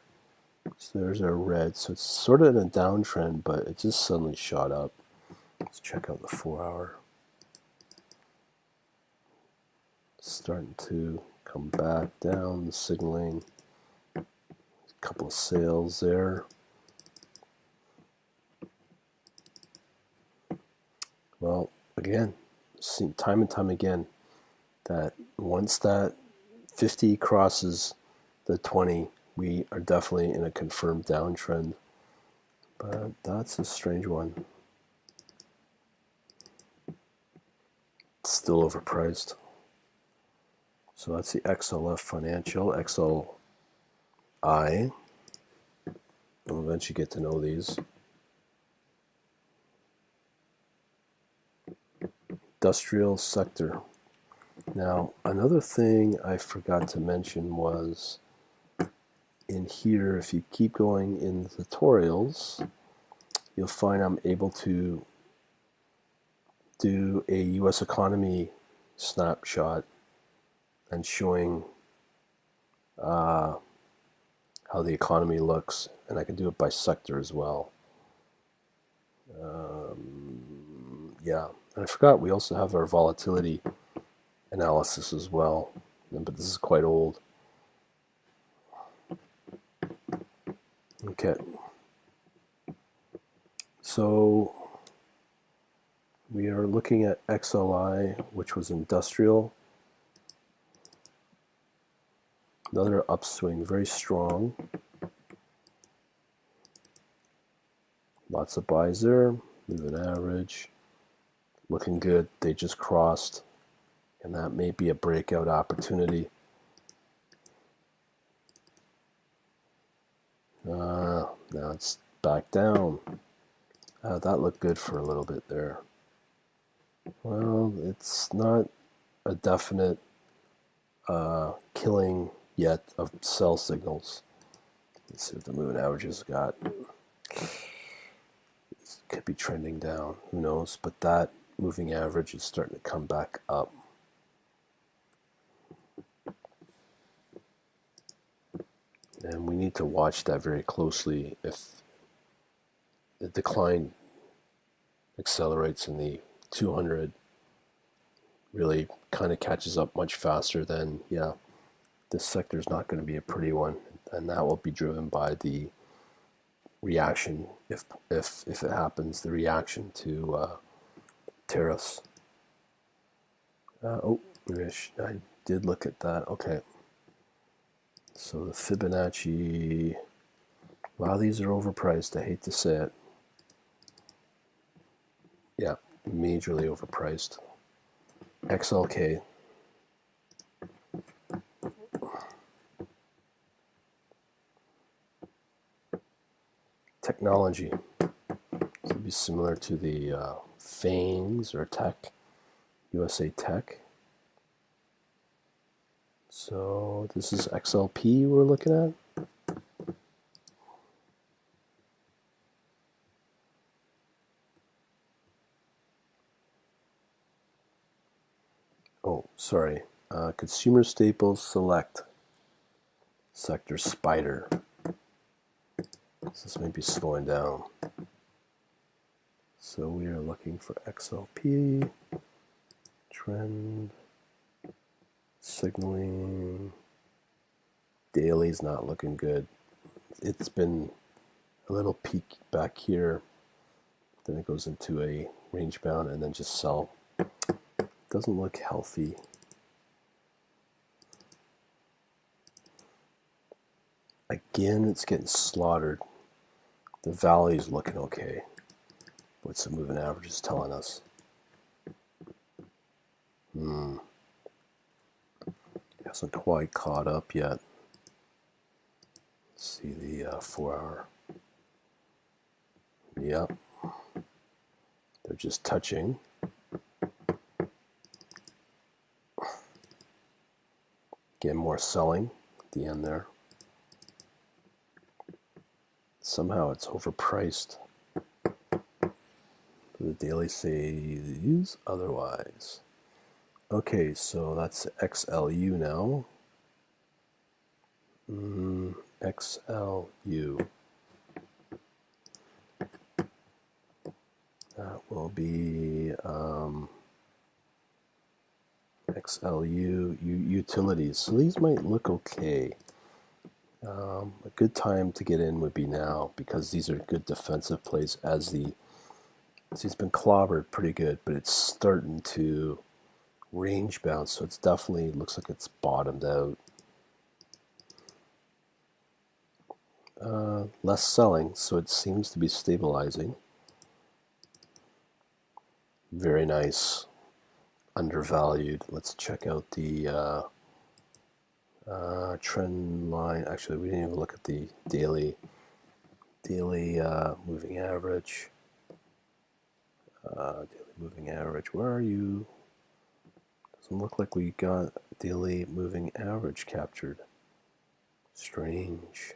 So there's our red. So it's sort of in a downtrend, but it just suddenly shot up. Let's check out the 4-hour. Starting to come back down, the signaling. A couple of sales there. Well, again, seen time and time again that once that 50 crosses the 20, we are definitely in a confirmed downtrend, but that's a strange one. It's still overpriced. So that's the XLF financial, XLI. We'll eventually get to know these. Industrial sector. Now, another thing I forgot to mention was in here, if you keep going in the tutorials, you'll find I'm able to do a US economy snapshot and showing how the economy looks, and I can do it by sector as well. Yeah, and I forgot we also have our volatility analysis as well, but this is quite old. Okay, so we are looking at XLI, which was industrial. Another upswing, very strong. Lots of buys there, moving average. Looking good. They just crossed, and that may be a breakout opportunity. Now it's back down. That looked good for a little bit there. Well, it's not a definite killing yet of sell signals. Let's see what the moving averages got. It could be trending down. Who knows? But that moving average is starting to come back up. And we need to watch that very closely. If the decline accelerates in the 200, really kind of catches up much faster, then yeah, this sector is not going to be a pretty one, and that will be driven by the reaction, if it happens, the reaction to tariffs. Oh, I did look at that. Okay. So the Fibonacci, wow, these are overpriced. I hate to say it. Yeah, majorly overpriced. XLK. Technology. This would be similar to the FANGs or Tech, USA Tech. So this is XLP we're looking at. Oh, sorry. Consumer Staples Select. Sector Spider. This may be slowing down. So we are looking for XLP. Trend. Signaling. Daily's not looking good. It's been a little peak back here. Then it goes into a range bound and then just sell. Doesn't look healthy. Again, it's getting slaughtered. The valley's looking okay. What's the moving average is telling us? Hasn't quite caught up yet. Let's see the 4 hour. Yep. They're just touching. Again, more selling at the end there. Somehow it's overpriced. The daily says otherwise. Okay, so that's XLU now. XLU. That will be XLU utilities. So these might look okay. A good time to get in would be now, because these are good defensive plays as it's been clobbered pretty good, but it's starting to range bounce, so it's definitely looks like it's bottomed out. less selling, so it seems to be stabilizing. Very nice. Undervalued. Let's check out the trend line. Actually, we didn't even look at the daily moving average. Daily moving average. Where are you? Doesn't look like we got daily moving average captured. Strange.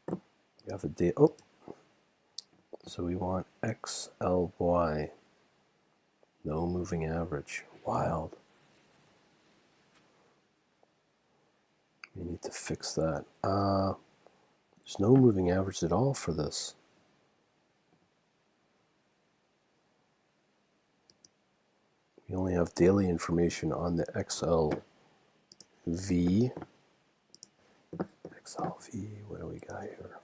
We have a day. Oh, so we want XLY. No moving average. Wild. We need to fix that. There's no moving average at all for this. We only have daily information on the XLV. XLV, what do we got here?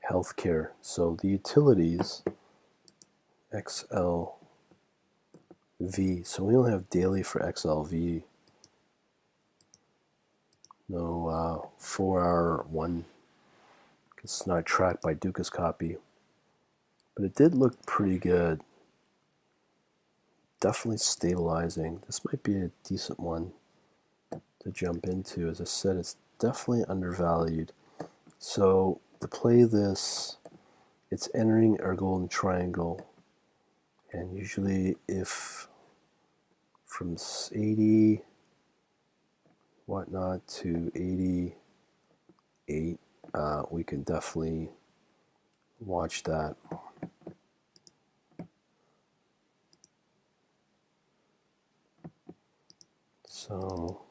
Healthcare. So the utilities, XLV. So we only have daily for XLV. No 4-hour one. It's not tracked by Dukas copy. But it did look pretty good. Definitely stabilizing. This might be a decent one to jump into. As I said, it's definitely undervalued. So to play this, it's entering our golden triangle. And usually if from 80 whatnot to 88, we can definitely watch that. So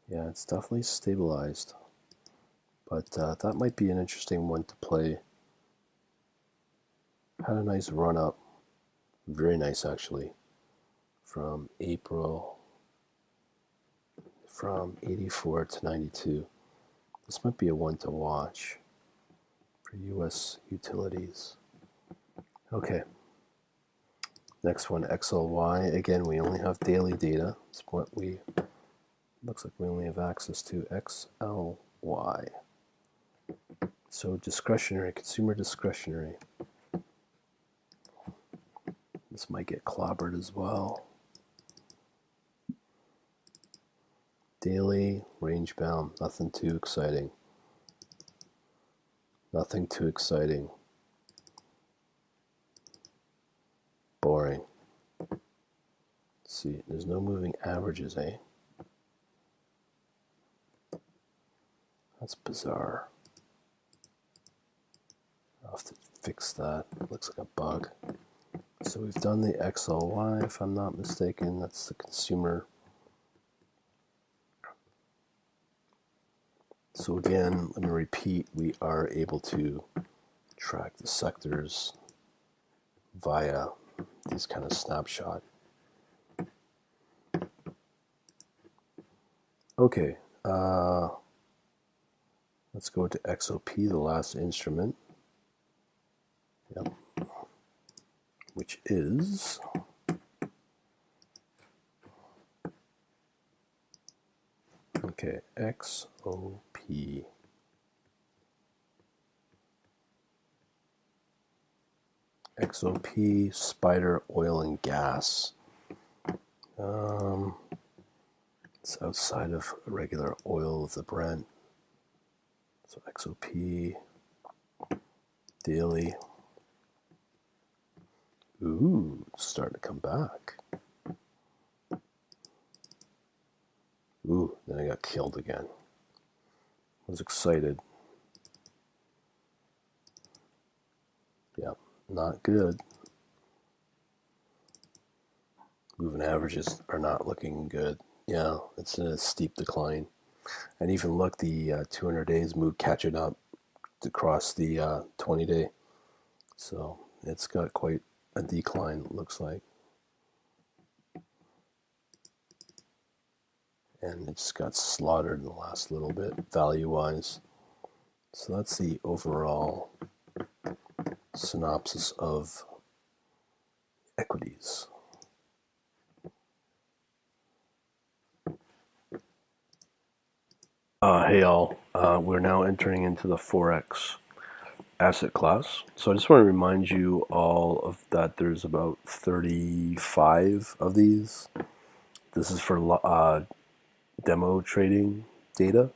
yeah, it's definitely stabilized, but that might be an interesting one to play. Had a nice run up, very nice actually, from April, from 84 to 92. This might be a one to watch for US utilities. Okay, next one, XLY. Again, we only have daily data. It's what we, looks like we only have access to. XLY. So discretionary, consumer discretionary. This might get clobbered as well. Daily, range bound, nothing too exciting. Nothing too exciting. Boring. Let's see, there's no moving averages, eh? That's bizarre. I'll have to fix that. It looks like a bug. So we've done the XLY, if I'm not mistaken. That's the consumer. So again, let me repeat, we are able to track the sectors via these kind of snapshot. Okay, let's go to XOP, the last instrument. Yep. Which is okay, XOP. XOP, Spider Oil and Gas. It's outside of regular oil of the Brent. So XOP, daily. Ooh, it's starting to come back. Ooh, then I got killed again. I was excited. Yeah, not good. Moving averages are not looking good. Yeah, it's in a steep decline. And even look, the 200 days moved catching up to cross the 20-day. So it's got quite a decline, it looks like. And it just got slaughtered in the last little bit, value-wise. So that's the overall synopsis of equities. Hey all, we're now entering into the forex asset class. So I just want to remind you all of that there's about 35 of these. This is for demo trading data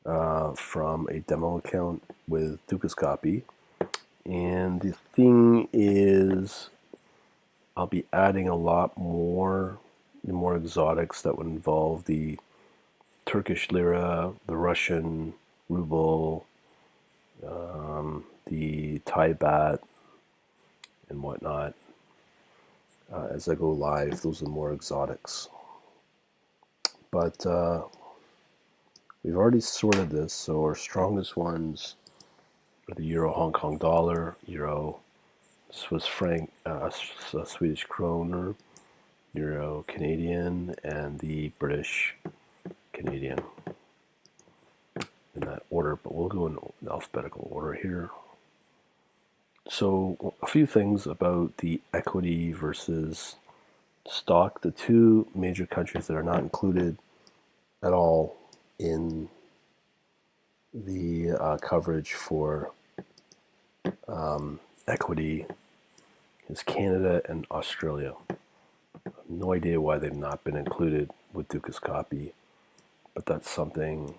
from a demo account with Ducascopy. And the thing is, I'll be adding a lot more exotics that would involve the Turkish lira, the Russian ruble, the Thai baht, and whatnot. As I go live, those are more exotics. But we've already sorted this, so our strongest ones are the Euro Hong Kong dollar, Euro Swiss franc, Swedish kroner, Euro Canadian, and the British Canadian. In that order, but we'll go in alphabetical order here. So a few things about the equity versus stock, the two major countries that are not included at all in the coverage for equity is Canada and Australia. I have no idea why they've not been included with Ducascopy, but that's something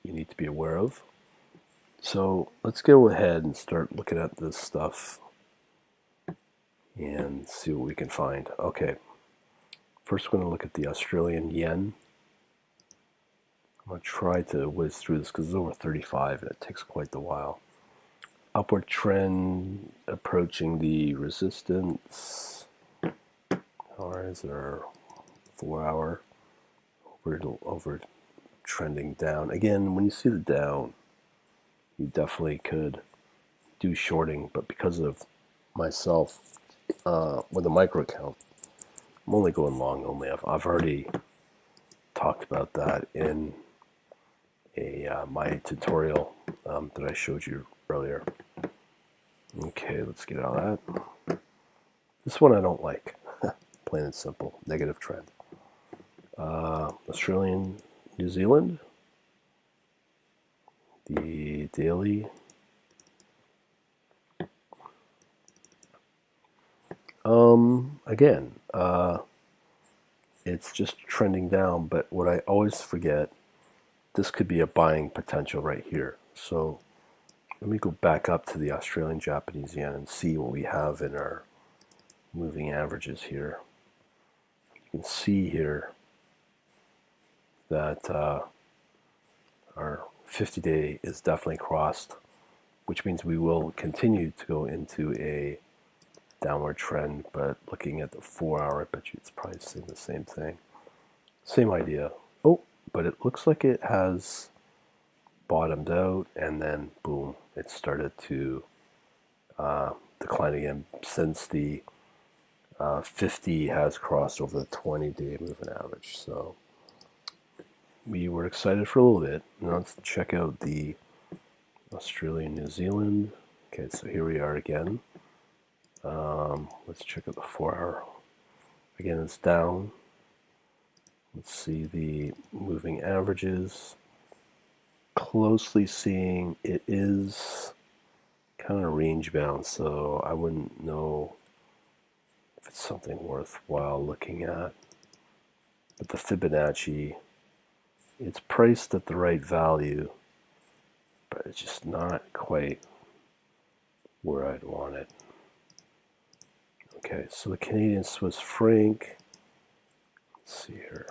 you need to be aware of. So let's go ahead and start looking at this stuff and see what we can find. Okay, first we're going to look at the Australian yen. I'm going to try to whiz through this because it's over 35 and it takes quite a while. Upward trend approaching the resistance. Or is there 4 hour over trending down? Again, when you see the down, you definitely could do shorting, but because of myself with a micro account, I'm only going long only. I've already talked about that in my tutorial that I showed you earlier. Okay, let's get out of that. This one I don't like, plain and simple, negative trend. Australian, New Zealand, the daily. Again, it's just trending down, but what I always forget, this could be a buying potential right here. So let me go back up to the Australian Japanese Yen and see what we have in our moving averages here. You can see here that our 50-day is definitely crossed, which means we will continue to go into a downward trend, but looking at the 4 hour, I bet you it's probably saying the same thing. Same idea. Oh, but it looks like it has bottomed out and then boom, it started to decline again since the 50 has crossed over the 20-day moving average. So we were excited for a little bit. Now let's check out the Australian, New Zealand. Okay, so here we are again. Let's check out the 4 hour. Again, it's down. Let's see the moving averages. Closely seeing, it is kind of range bound, so I wouldn't know if it's something worthwhile looking at. But the Fibonacci, it's priced at the right value, but it's just not quite where I'd want it. Okay, so the Canadian Swiss franc, let's see here.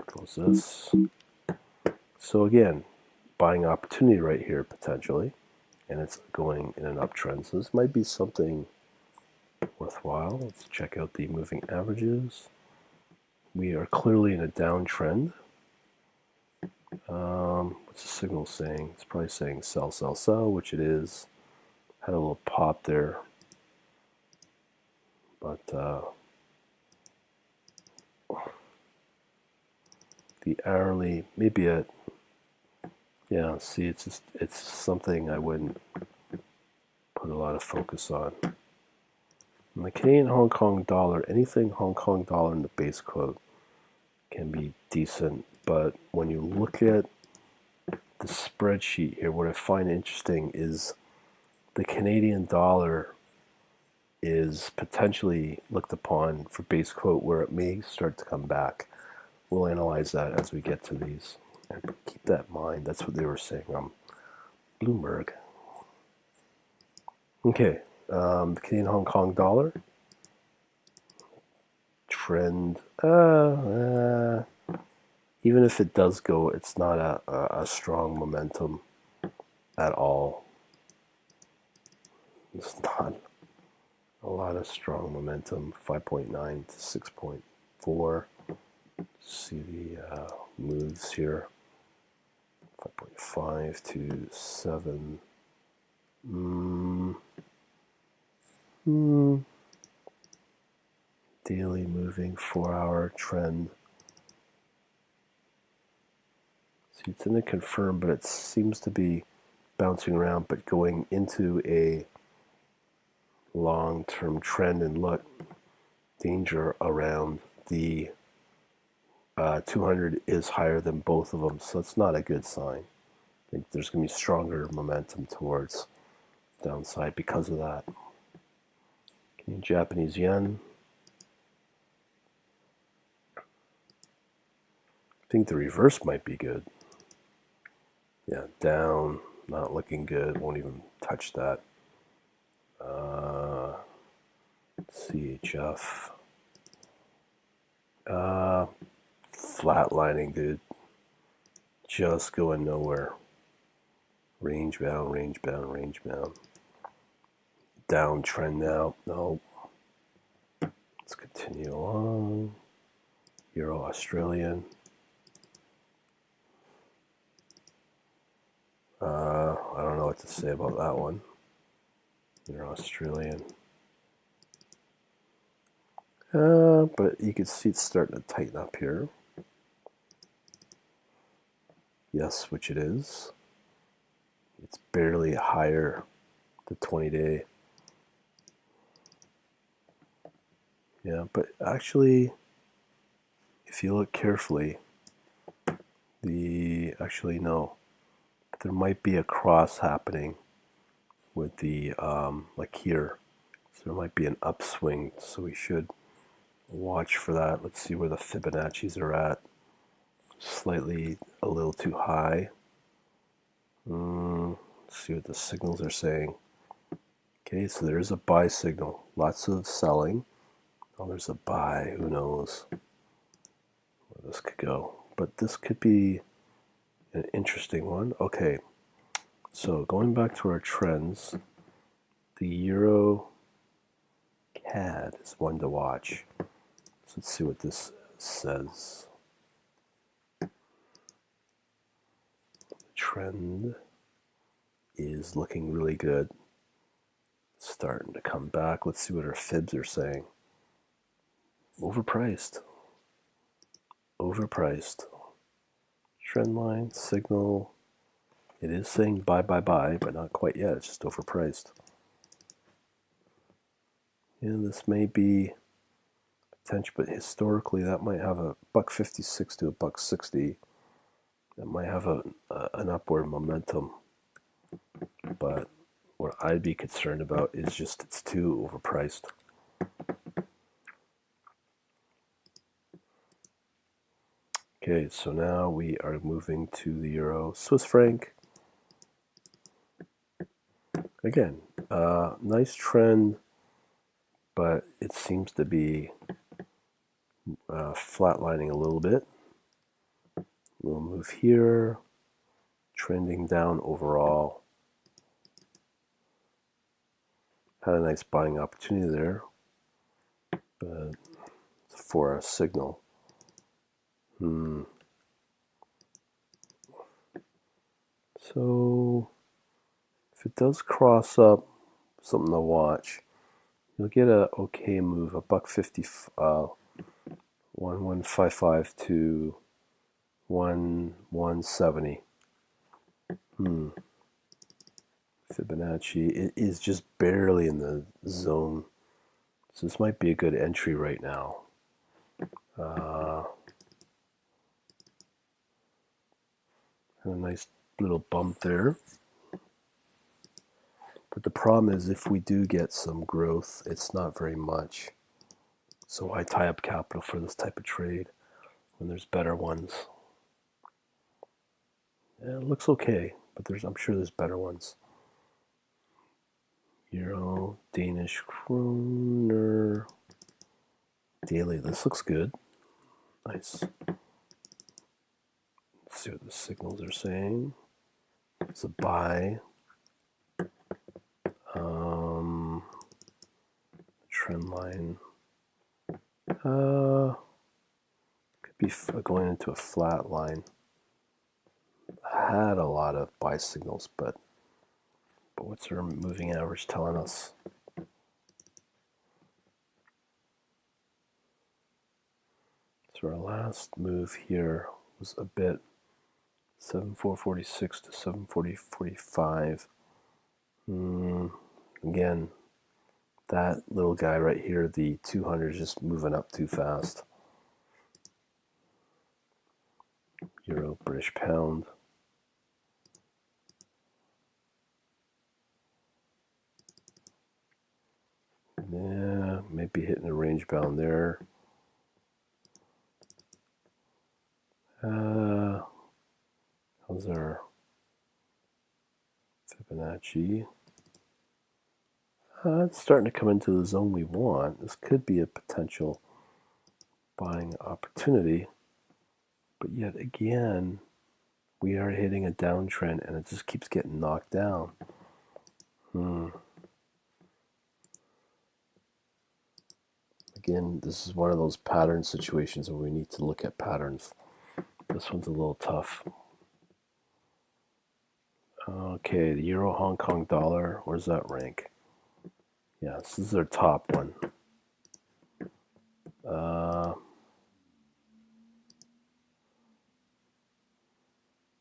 Close this. So again, buying opportunity right here potentially, and it's going in an uptrend. So this might be something worthwhile. Let's check out the moving averages. We are clearly in a downtrend. What's the signal saying? It's probably saying sell, sell, sell, which it is. Had a little pop there, but the hourly maybe at, yeah, see, it's something I wouldn't put a lot of focus on. And the Canadian Hong Kong dollar, anything Hong Kong dollar in the base quote can be decent. But when you look at the spreadsheet here, what I find interesting is the Canadian dollar is potentially looked upon for base quote where it may start to come back. We'll analyze that as we get to these. And keep that in mind. That's what they were saying on Bloomberg. Okay, the Canadian Hong Kong dollar trend. Even if it does go, it's not a strong momentum at all. It's not a lot of strong momentum. 5.9 to 6.4. See the moves here. 5.5 to 7. Daily moving 4-hour trend. See, it's in a confirm, but it seems to be bouncing around, but going into a long-term trend. And look, danger around the 200 is higher than both of them, so it's not a good sign. I think there's going to be stronger momentum towards downside because of that. Canadian Japanese Yen. I think the reverse might be good. Yeah, down, not looking good. Won't even touch that. CHF. Flatlining, dude. Just going nowhere. Range bound, range bound, range bound. Downtrend now. No. Let's continue along. Euro Australian. I don't know what to say about that one. Euro Australian. But you can see it's starting to tighten up here. Yes, which it is. It's barely higher the 20-day. Yeah, but actually, if you look carefully, actually no, there might be a cross happening with the like here. So there might be an upswing. So we should watch for that. Let's see where the Fibonacci's are at. Slightly a little too high. Let's see what the signals are saying. Okay, so there's a buy signal. Lots of selling. Oh, there's a buy. Who knows where this could go? But this could be an interesting one. Okay, so going back to our trends, the Euro CAD is one to watch. So let's see what this says. Trend is looking really good. Starting to come back. Let's see what our fibs are saying. Overpriced. Overpriced. Trend line, signal. It is saying buy, buy, buy, but not quite yet. It's just overpriced. And this may be potential, but historically that might have a $1.56 to a $1.60. That might have an upward momentum, but what I'd be concerned about is just it's too overpriced. Okay, so now we are moving to the Euro Swiss franc. Again, nice trend, but it seems to be flatlining a little bit. We'll move here, trending down overall. Had a nice buying opportunity there, but for a signal. So if it does cross up, something to watch. You'll get a okay move, a $1.50, 1155 to 1170. Fibonacci, it is just barely in the zone. So this might be a good entry right now. And a nice little bump there. But the problem is if we do get some growth, it's not very much. So why tie up capital for this type of trade when there's better ones? Yeah, it looks okay, but I'm sure there's better ones. Euro, Danish kroner, daily. This looks good. Nice. Let's see what the signals are saying. It's a buy. Trend line. Could be going into a flat line. Had a lot of buy signals, but what's our moving average telling us? So our last move here was a bit 7,446 to 7,445. Again, that little guy right here, the 200, is just moving up too fast. Euro, British pound. Yeah, maybe hitting a range bound there. How's our Fibonacci? It's starting to come into the zone we want. This could be a potential buying opportunity. But yet again, we are hitting a downtrend and it just keeps getting knocked down. Again, this is one of those pattern situations where we need to look at patterns. This one's a little tough. Okay, the Euro Hong Kong dollar, where's that rank? Yeah, this is their top one.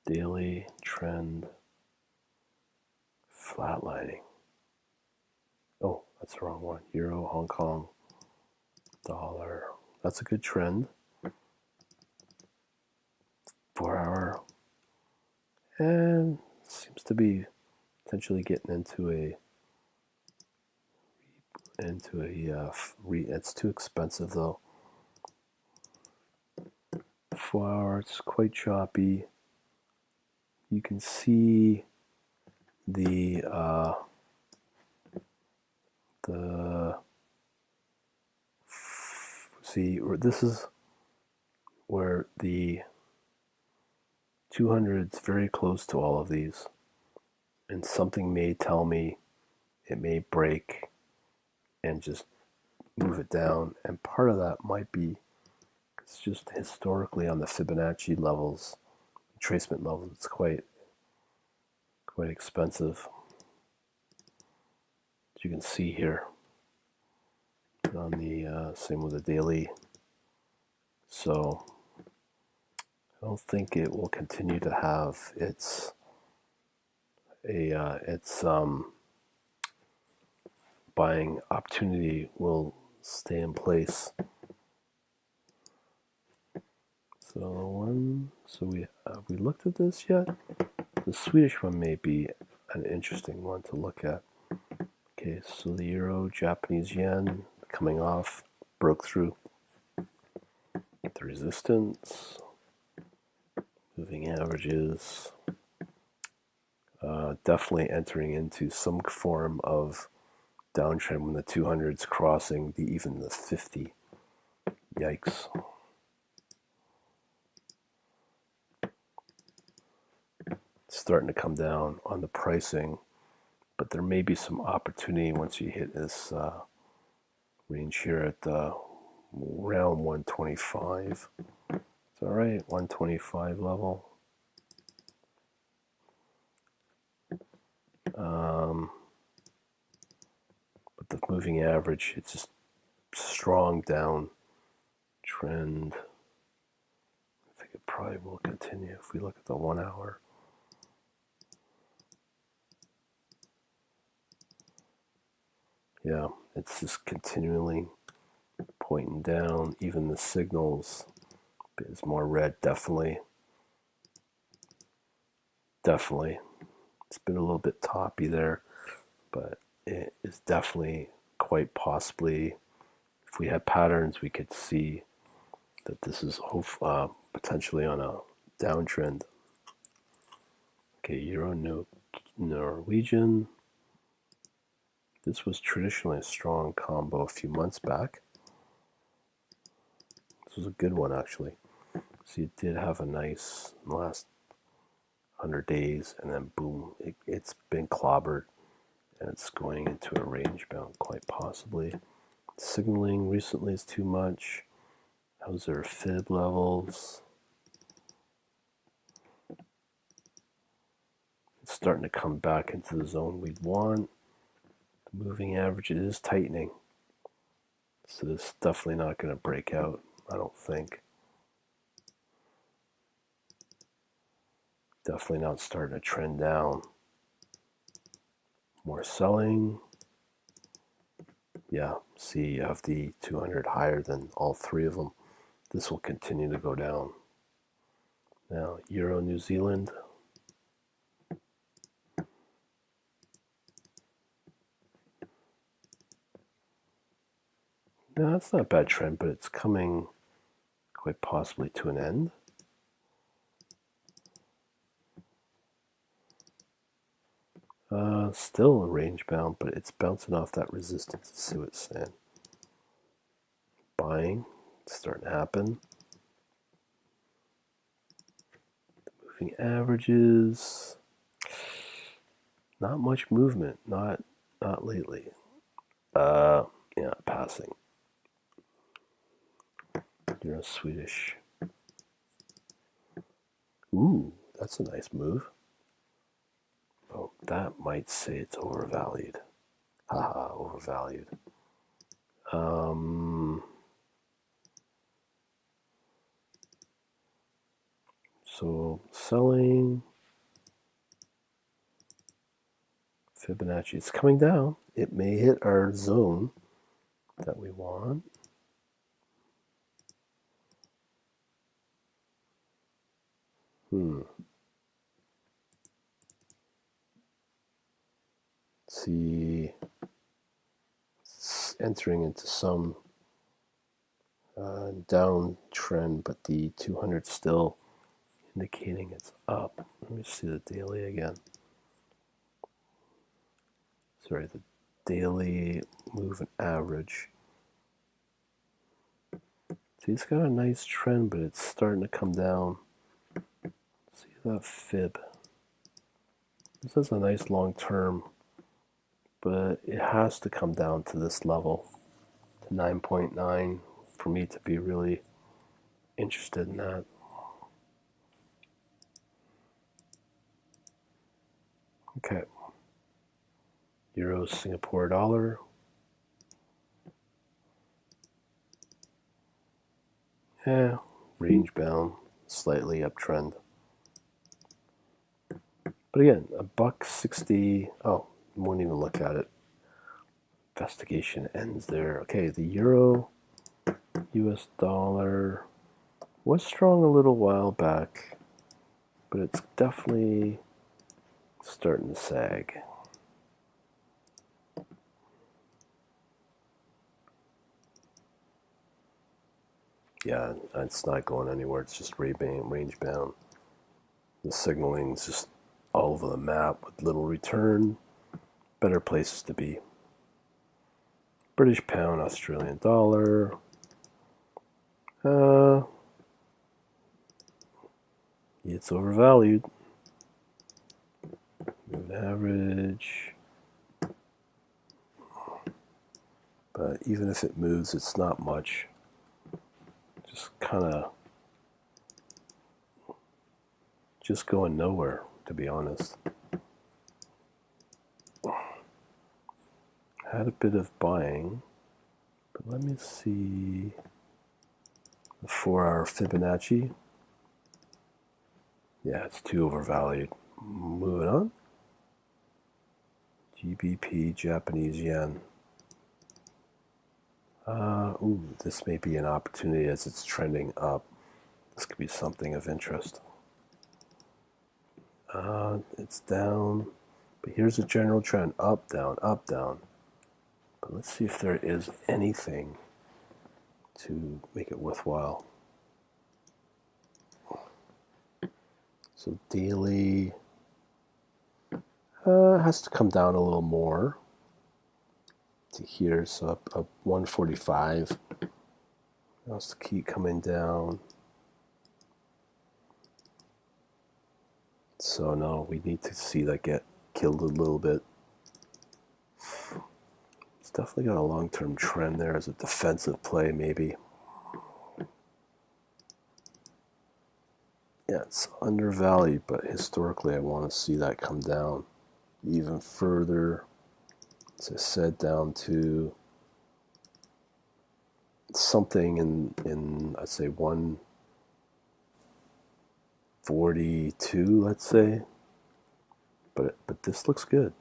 Daily trend flatlining. Oh, that's the wrong one. Euro Hong Kong dollar. That's a good trend. 4 hour. And seems to be potentially getting into a it's too expensive though. 4 hour, it's quite choppy. You can see this is where the 200 is very close to all of these, and something may tell me it may break and just move it down, and part of that might be it's just historically on the Fibonacci levels, retracement levels, it's quite expensive, as you can see here on the same with the daily. So I don't think it will continue to have its buying opportunity will stay in place. So we looked at this yet? The Swedish one may be an interesting one to look at. Okay, so the Euro Japanese Yen coming off, broke through the resistance, moving averages, definitely entering into some form of downtrend when the 200's crossing even the 50. Yikes. It's starting to come down on the pricing, but there may be some opportunity once you hit this range here at around 125. It's all right, 125 level. But the moving average, it's just strong down trend. I think it probably will continue if we look at the 1 hour. Yeah, it's just continually pointing down. Even the signals is more red, definitely. definitely. It's been a little bit toppy there, but it is definitely quite possibly, if we had patterns, we could see that this is potentially on a downtrend. Okay, Euro Norwegian. This was traditionally a strong combo a few months back. This was a good one, actually. So it did have a nice last 100 days, and then boom, it's been clobbered, and it's going into a range bound quite possibly. Signaling recently is too much. How's their fib levels? It's starting to come back into the zone we'd want. The moving average is tightening. So this is definitely not going to break out, I don't think. Definitely not starting to trend down. More selling. Yeah, see, you have the 200 higher than all three of them. This will continue to go down. Now, Euro New Zealand. No, that's not a bad trend, but it's coming quite possibly to an end. Still a range bound, but it's bouncing off that resistance. Let's see what it's saying. Buying, it's starting to happen. The moving averages, not much movement, not lately. Yeah, passing. Euro Swedish. Ooh, that's a nice move. Oh, that might say it's overvalued. Haha, overvalued. So selling Fibonacci, it's coming down. It may hit our zone that we want. See, it's entering into some downtrend, but the 200 still indicating it's up. Let me see the daily again. Sorry, the daily moving average. See, it's got a nice trend, but it's starting to come down. See that fib. This is a nice long term, but it has to come down to this level, to 9.9, for me to be really interested in that. Okay. Euro Singapore dollar. Yeah, range bound, slightly uptrend. But again, $1.60. Oh, won't even look at it. Investigation ends there. Okay, the euro, US dollar was strong a little while back, but it's definitely starting to sag. Yeah, it's not going anywhere. It's just range bound. The signaling's just all over the map with little return. Better places to be. British pound, Australian dollar. It's overvalued. Moving average. But even if it moves, it's not much. Just kind of just going nowhere, to be honest. Had a bit of buying, but let me see the 4-hour Fibonacci. Yeah, it's too overvalued. Moving on. Gbp Japanese Yen. This may be an opportunity as it's trending up. This could be something of interest. It's down, but here's a general trend, up, down, up, down. But let's see if there is anything to make it worthwhile. So daily has to come down a little more to here, so up 145. It has to keep coming down. So no, we need to see that get killed a little bit. It's definitely got a long-term trend there as a defensive play, maybe. Yeah, it's undervalued, but historically I want to see that come down even further. As I said, down to something in I'd say 142, let's say. But this looks good.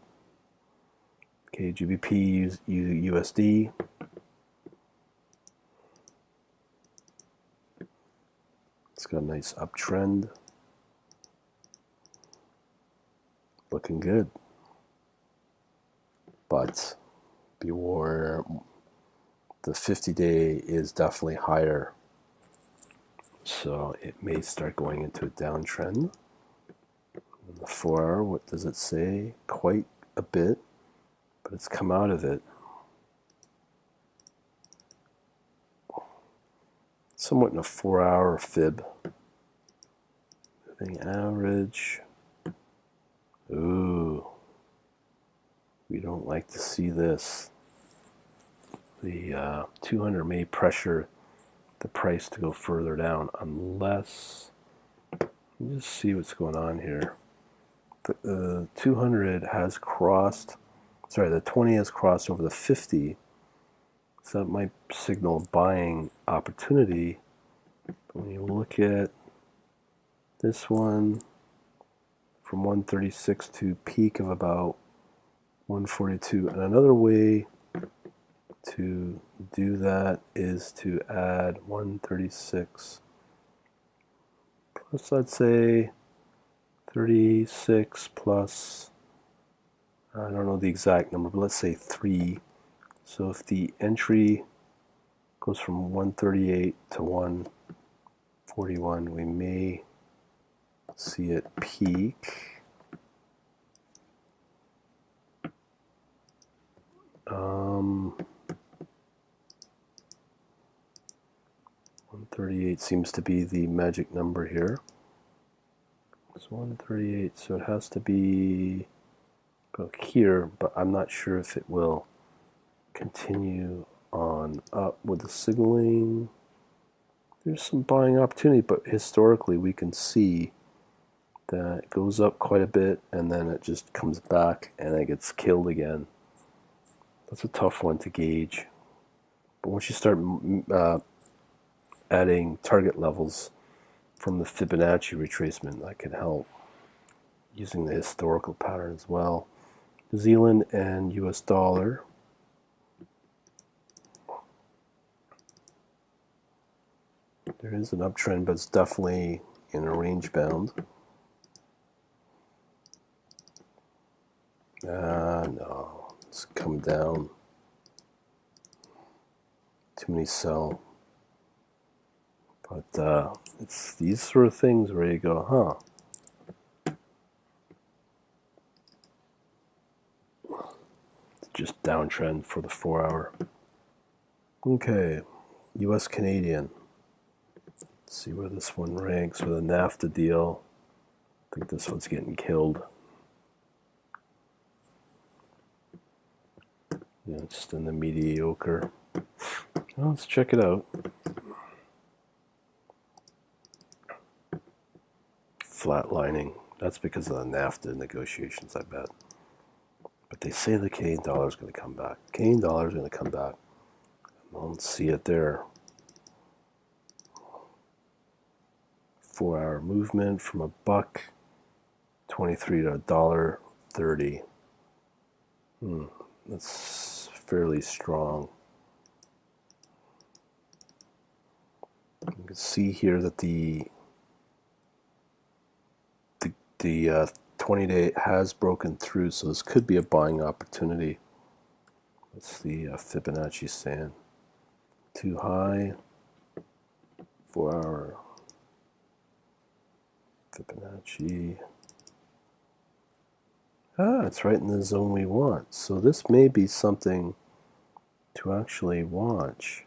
Okay, GBP USD. It's got a nice uptrend. Looking good. But beware, the 50-day is definitely higher. So it may start going into a downtrend. In the 4-hour, what does it say? Quite a bit, but it's come out of it. Somewhat in a 4-hour fib. Moving average. Ooh. We don't like to see this. The 200 may pressure the price to go further down unless, just see what's going on here. The 200 has crossed, the 20 has crossed over the 50, so that might signal buying opportunity. But when you look at this one, from 136 to peak of about 142, and another way to do that is to add 136 plus, I'd say 36 plus, I don't know the exact number, but let's say 3. So if the entry goes from 138 to 141, we may see it peak. 138 seems to be the magic number here. It's 138, so it has to be about here, but I'm not sure if it will continue on up with the signaling. There's some buying opportunity, but historically we can see that it goes up quite a bit and then it just comes back and it gets killed again. That's a tough one to gauge. But once you start adding target levels from the Fibonacci retracement, that can help, using the historical pattern as well. New Zealand and US dollar. There is an uptrend, but it's definitely in a range bound. No, it's come down. Too many sell. But it's these sort of things where you go, It's just downtrend for the 4-hour. Okay, US Canadian. Let's see where this one ranks with a NAFTA deal. I think this one's getting killed. Yeah, just in the mediocre. Well, let's check it out. Flatlining. That's because of the NAFTA negotiations, I bet. But they say the Canadian dollar is going to come back. Canadian dollar is going to come back. I don't see it there. 4-hour movement from $1.23 to $1.30. That's fairly strong. You can see here that the the 20-day has broken through, so this could be a buying opportunity. What's the Fibonacci saying? Too high. 4-hour Fibonacci. It's right in the zone we want. So this may be something to actually watch.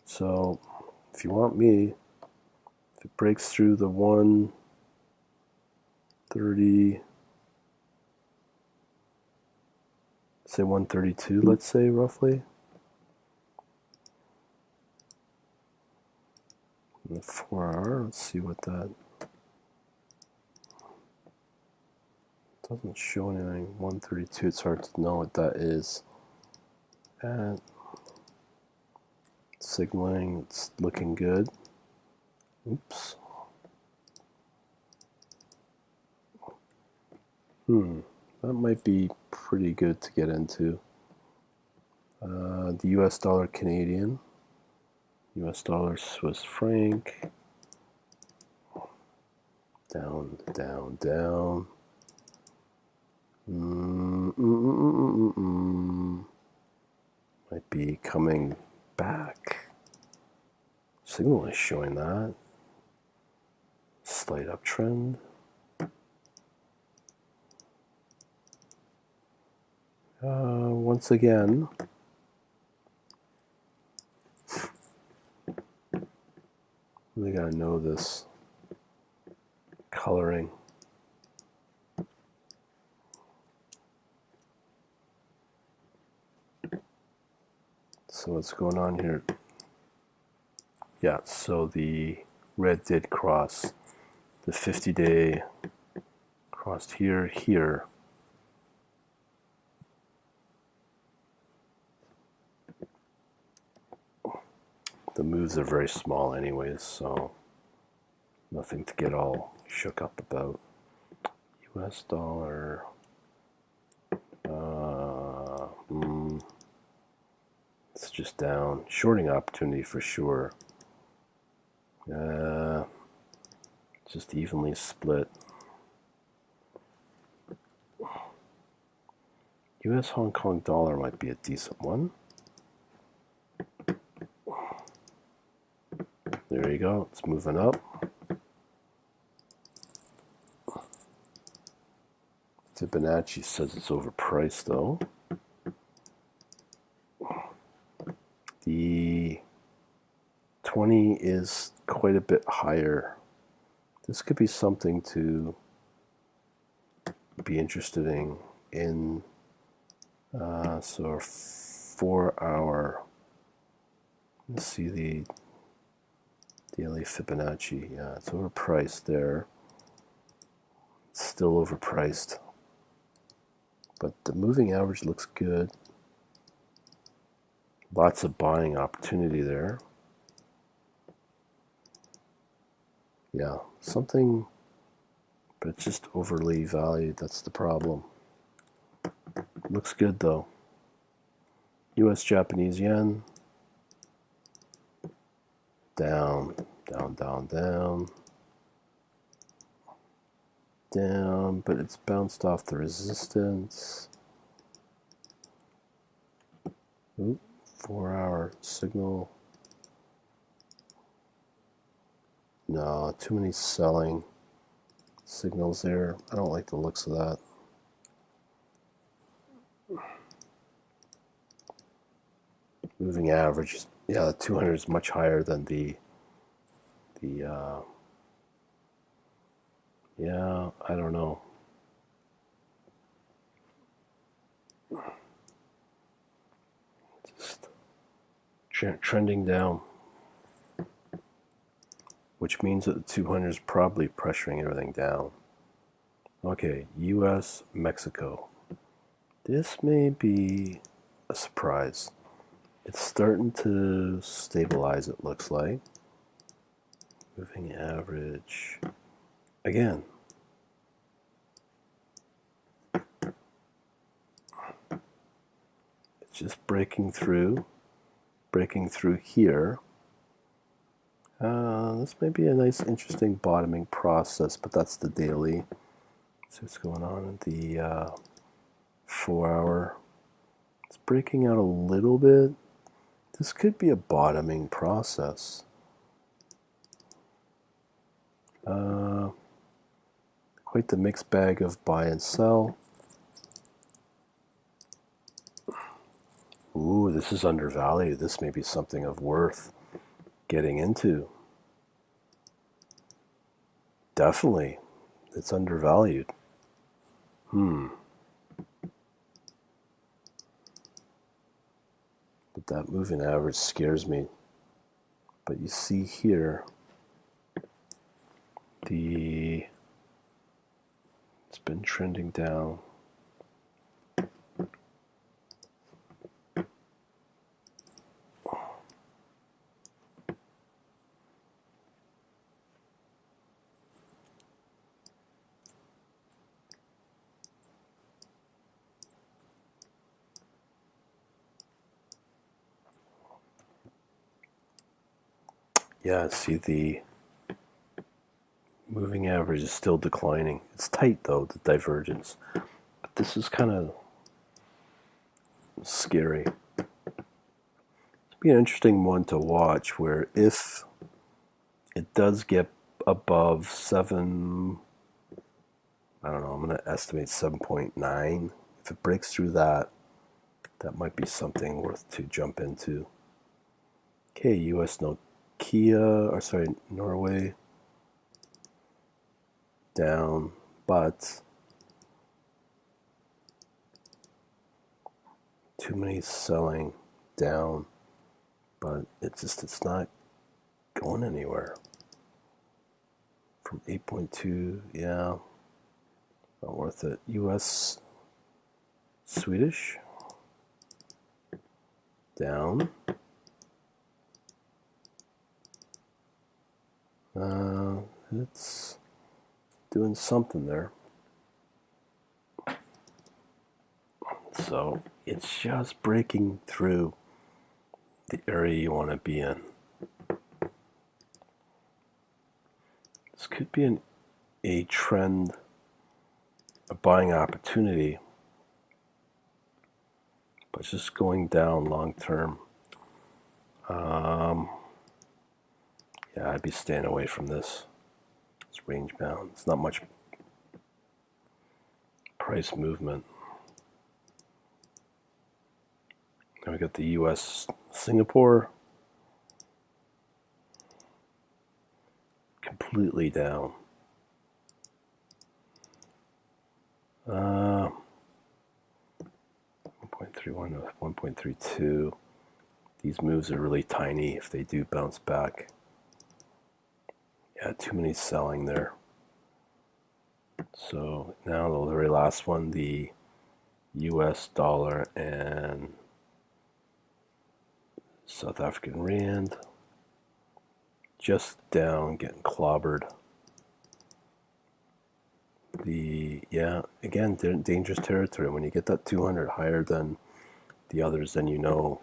So if you want me, if it breaks through the 130, say 132, let's say roughly. And the 4-hour, let's see what that doesn't show anything. 132, it's hard to know what that is. And signaling, it's looking good. Oops. That might be pretty good to get into. The US dollar Canadian, US dollar Swiss franc, down, down, down. Might be coming back. Signal is showing that. Slight uptrend. Once again, really gotta know this coloring. So what's going on here? Yeah, so the red did cross the 50-day, crossed here, here. The moves are very small anyways, so nothing to get all shook up about. US dollar, it's just down. Shorting opportunity for sure. Just evenly split. US Hong Kong dollar might be a decent one. There you go, it's moving up. Fibonacci says it's overpriced though. The 20 is quite a bit higher. This could be something to be interested in. So our 4-hour, let's see the daily Fibonacci. Yeah, it's overpriced there. It's still overpriced. But the moving average looks good. Lots of buying opportunity there. Yeah, something, but it's just overly valued. That's the problem. Looks good though. US Japanese Yen. Down, down, down, down. Down, but it's bounced off the resistance. Oop, 4-hour signal. No, too many selling signals there. I don't like the looks of that. Moving average, yeah, the 200 is much higher than the yeah, I don't know. Just trending down, which means that the 200 is probably pressuring everything down. Okay, US, Mexico. This may be a surprise. It's starting to stabilize, it looks like. Moving average. Again. It's just breaking through here. This may be a nice, interesting bottoming process, but that's the daily. So what's going on in the 4-hour? It's breaking out a little bit. This could be a bottoming process. Quite the mixed bag of buy and sell. Ooh, this is undervalued. This may be something of worth getting into. Definitely. It's undervalued. But that moving average scares me. But you see here, it's been trending down. Yeah, see the moving average is still declining. It's tight though, the divergence. But this is kind of scary. It'll be an interesting one to watch where if it does get above 7, I don't know, I'm going to estimate 7.9. If it breaks through that, that might be something worth to jump into. Okay, US Norway down, but too many selling down, but it's not going anywhere. From 8.2, yeah, not worth it. US Swedish down. It's doing something there. So it's just breaking through the area you want to be in. This could be a trend, a buying opportunity, but it's just going down long term. Yeah, I'd be staying away from this. It's range bound. It's not much price movement. Now we got the US Singapore completely down. 1.31 to 1.32. These moves are really tiny if they do bounce back. Yeah, too many selling there. So now the very last one, the US dollar and South African rand, just down, getting clobbered. Again, dangerous territory. When you get that 200 higher than the others, then you know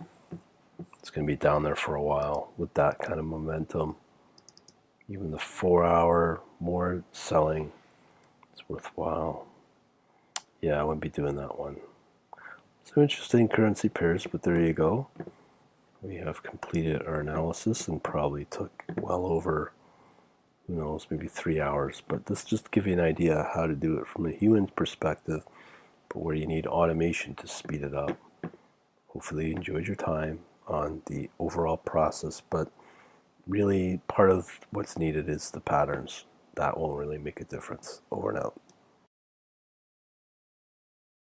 it's going to be down there for a while with that kind of momentum. Even the 4-hour, more selling, it's worthwhile. Yeah, I wouldn't be doing that one. Some interesting currency pairs, but there you go. We have completed our analysis and probably took well over, who knows, maybe 3 hours. But this just to give you an idea how to do it from a human perspective, but where you need automation to speed it up. Hopefully you enjoyed your time on the overall process, but really part of what's needed is the patterns. That will really make a difference. Over and out.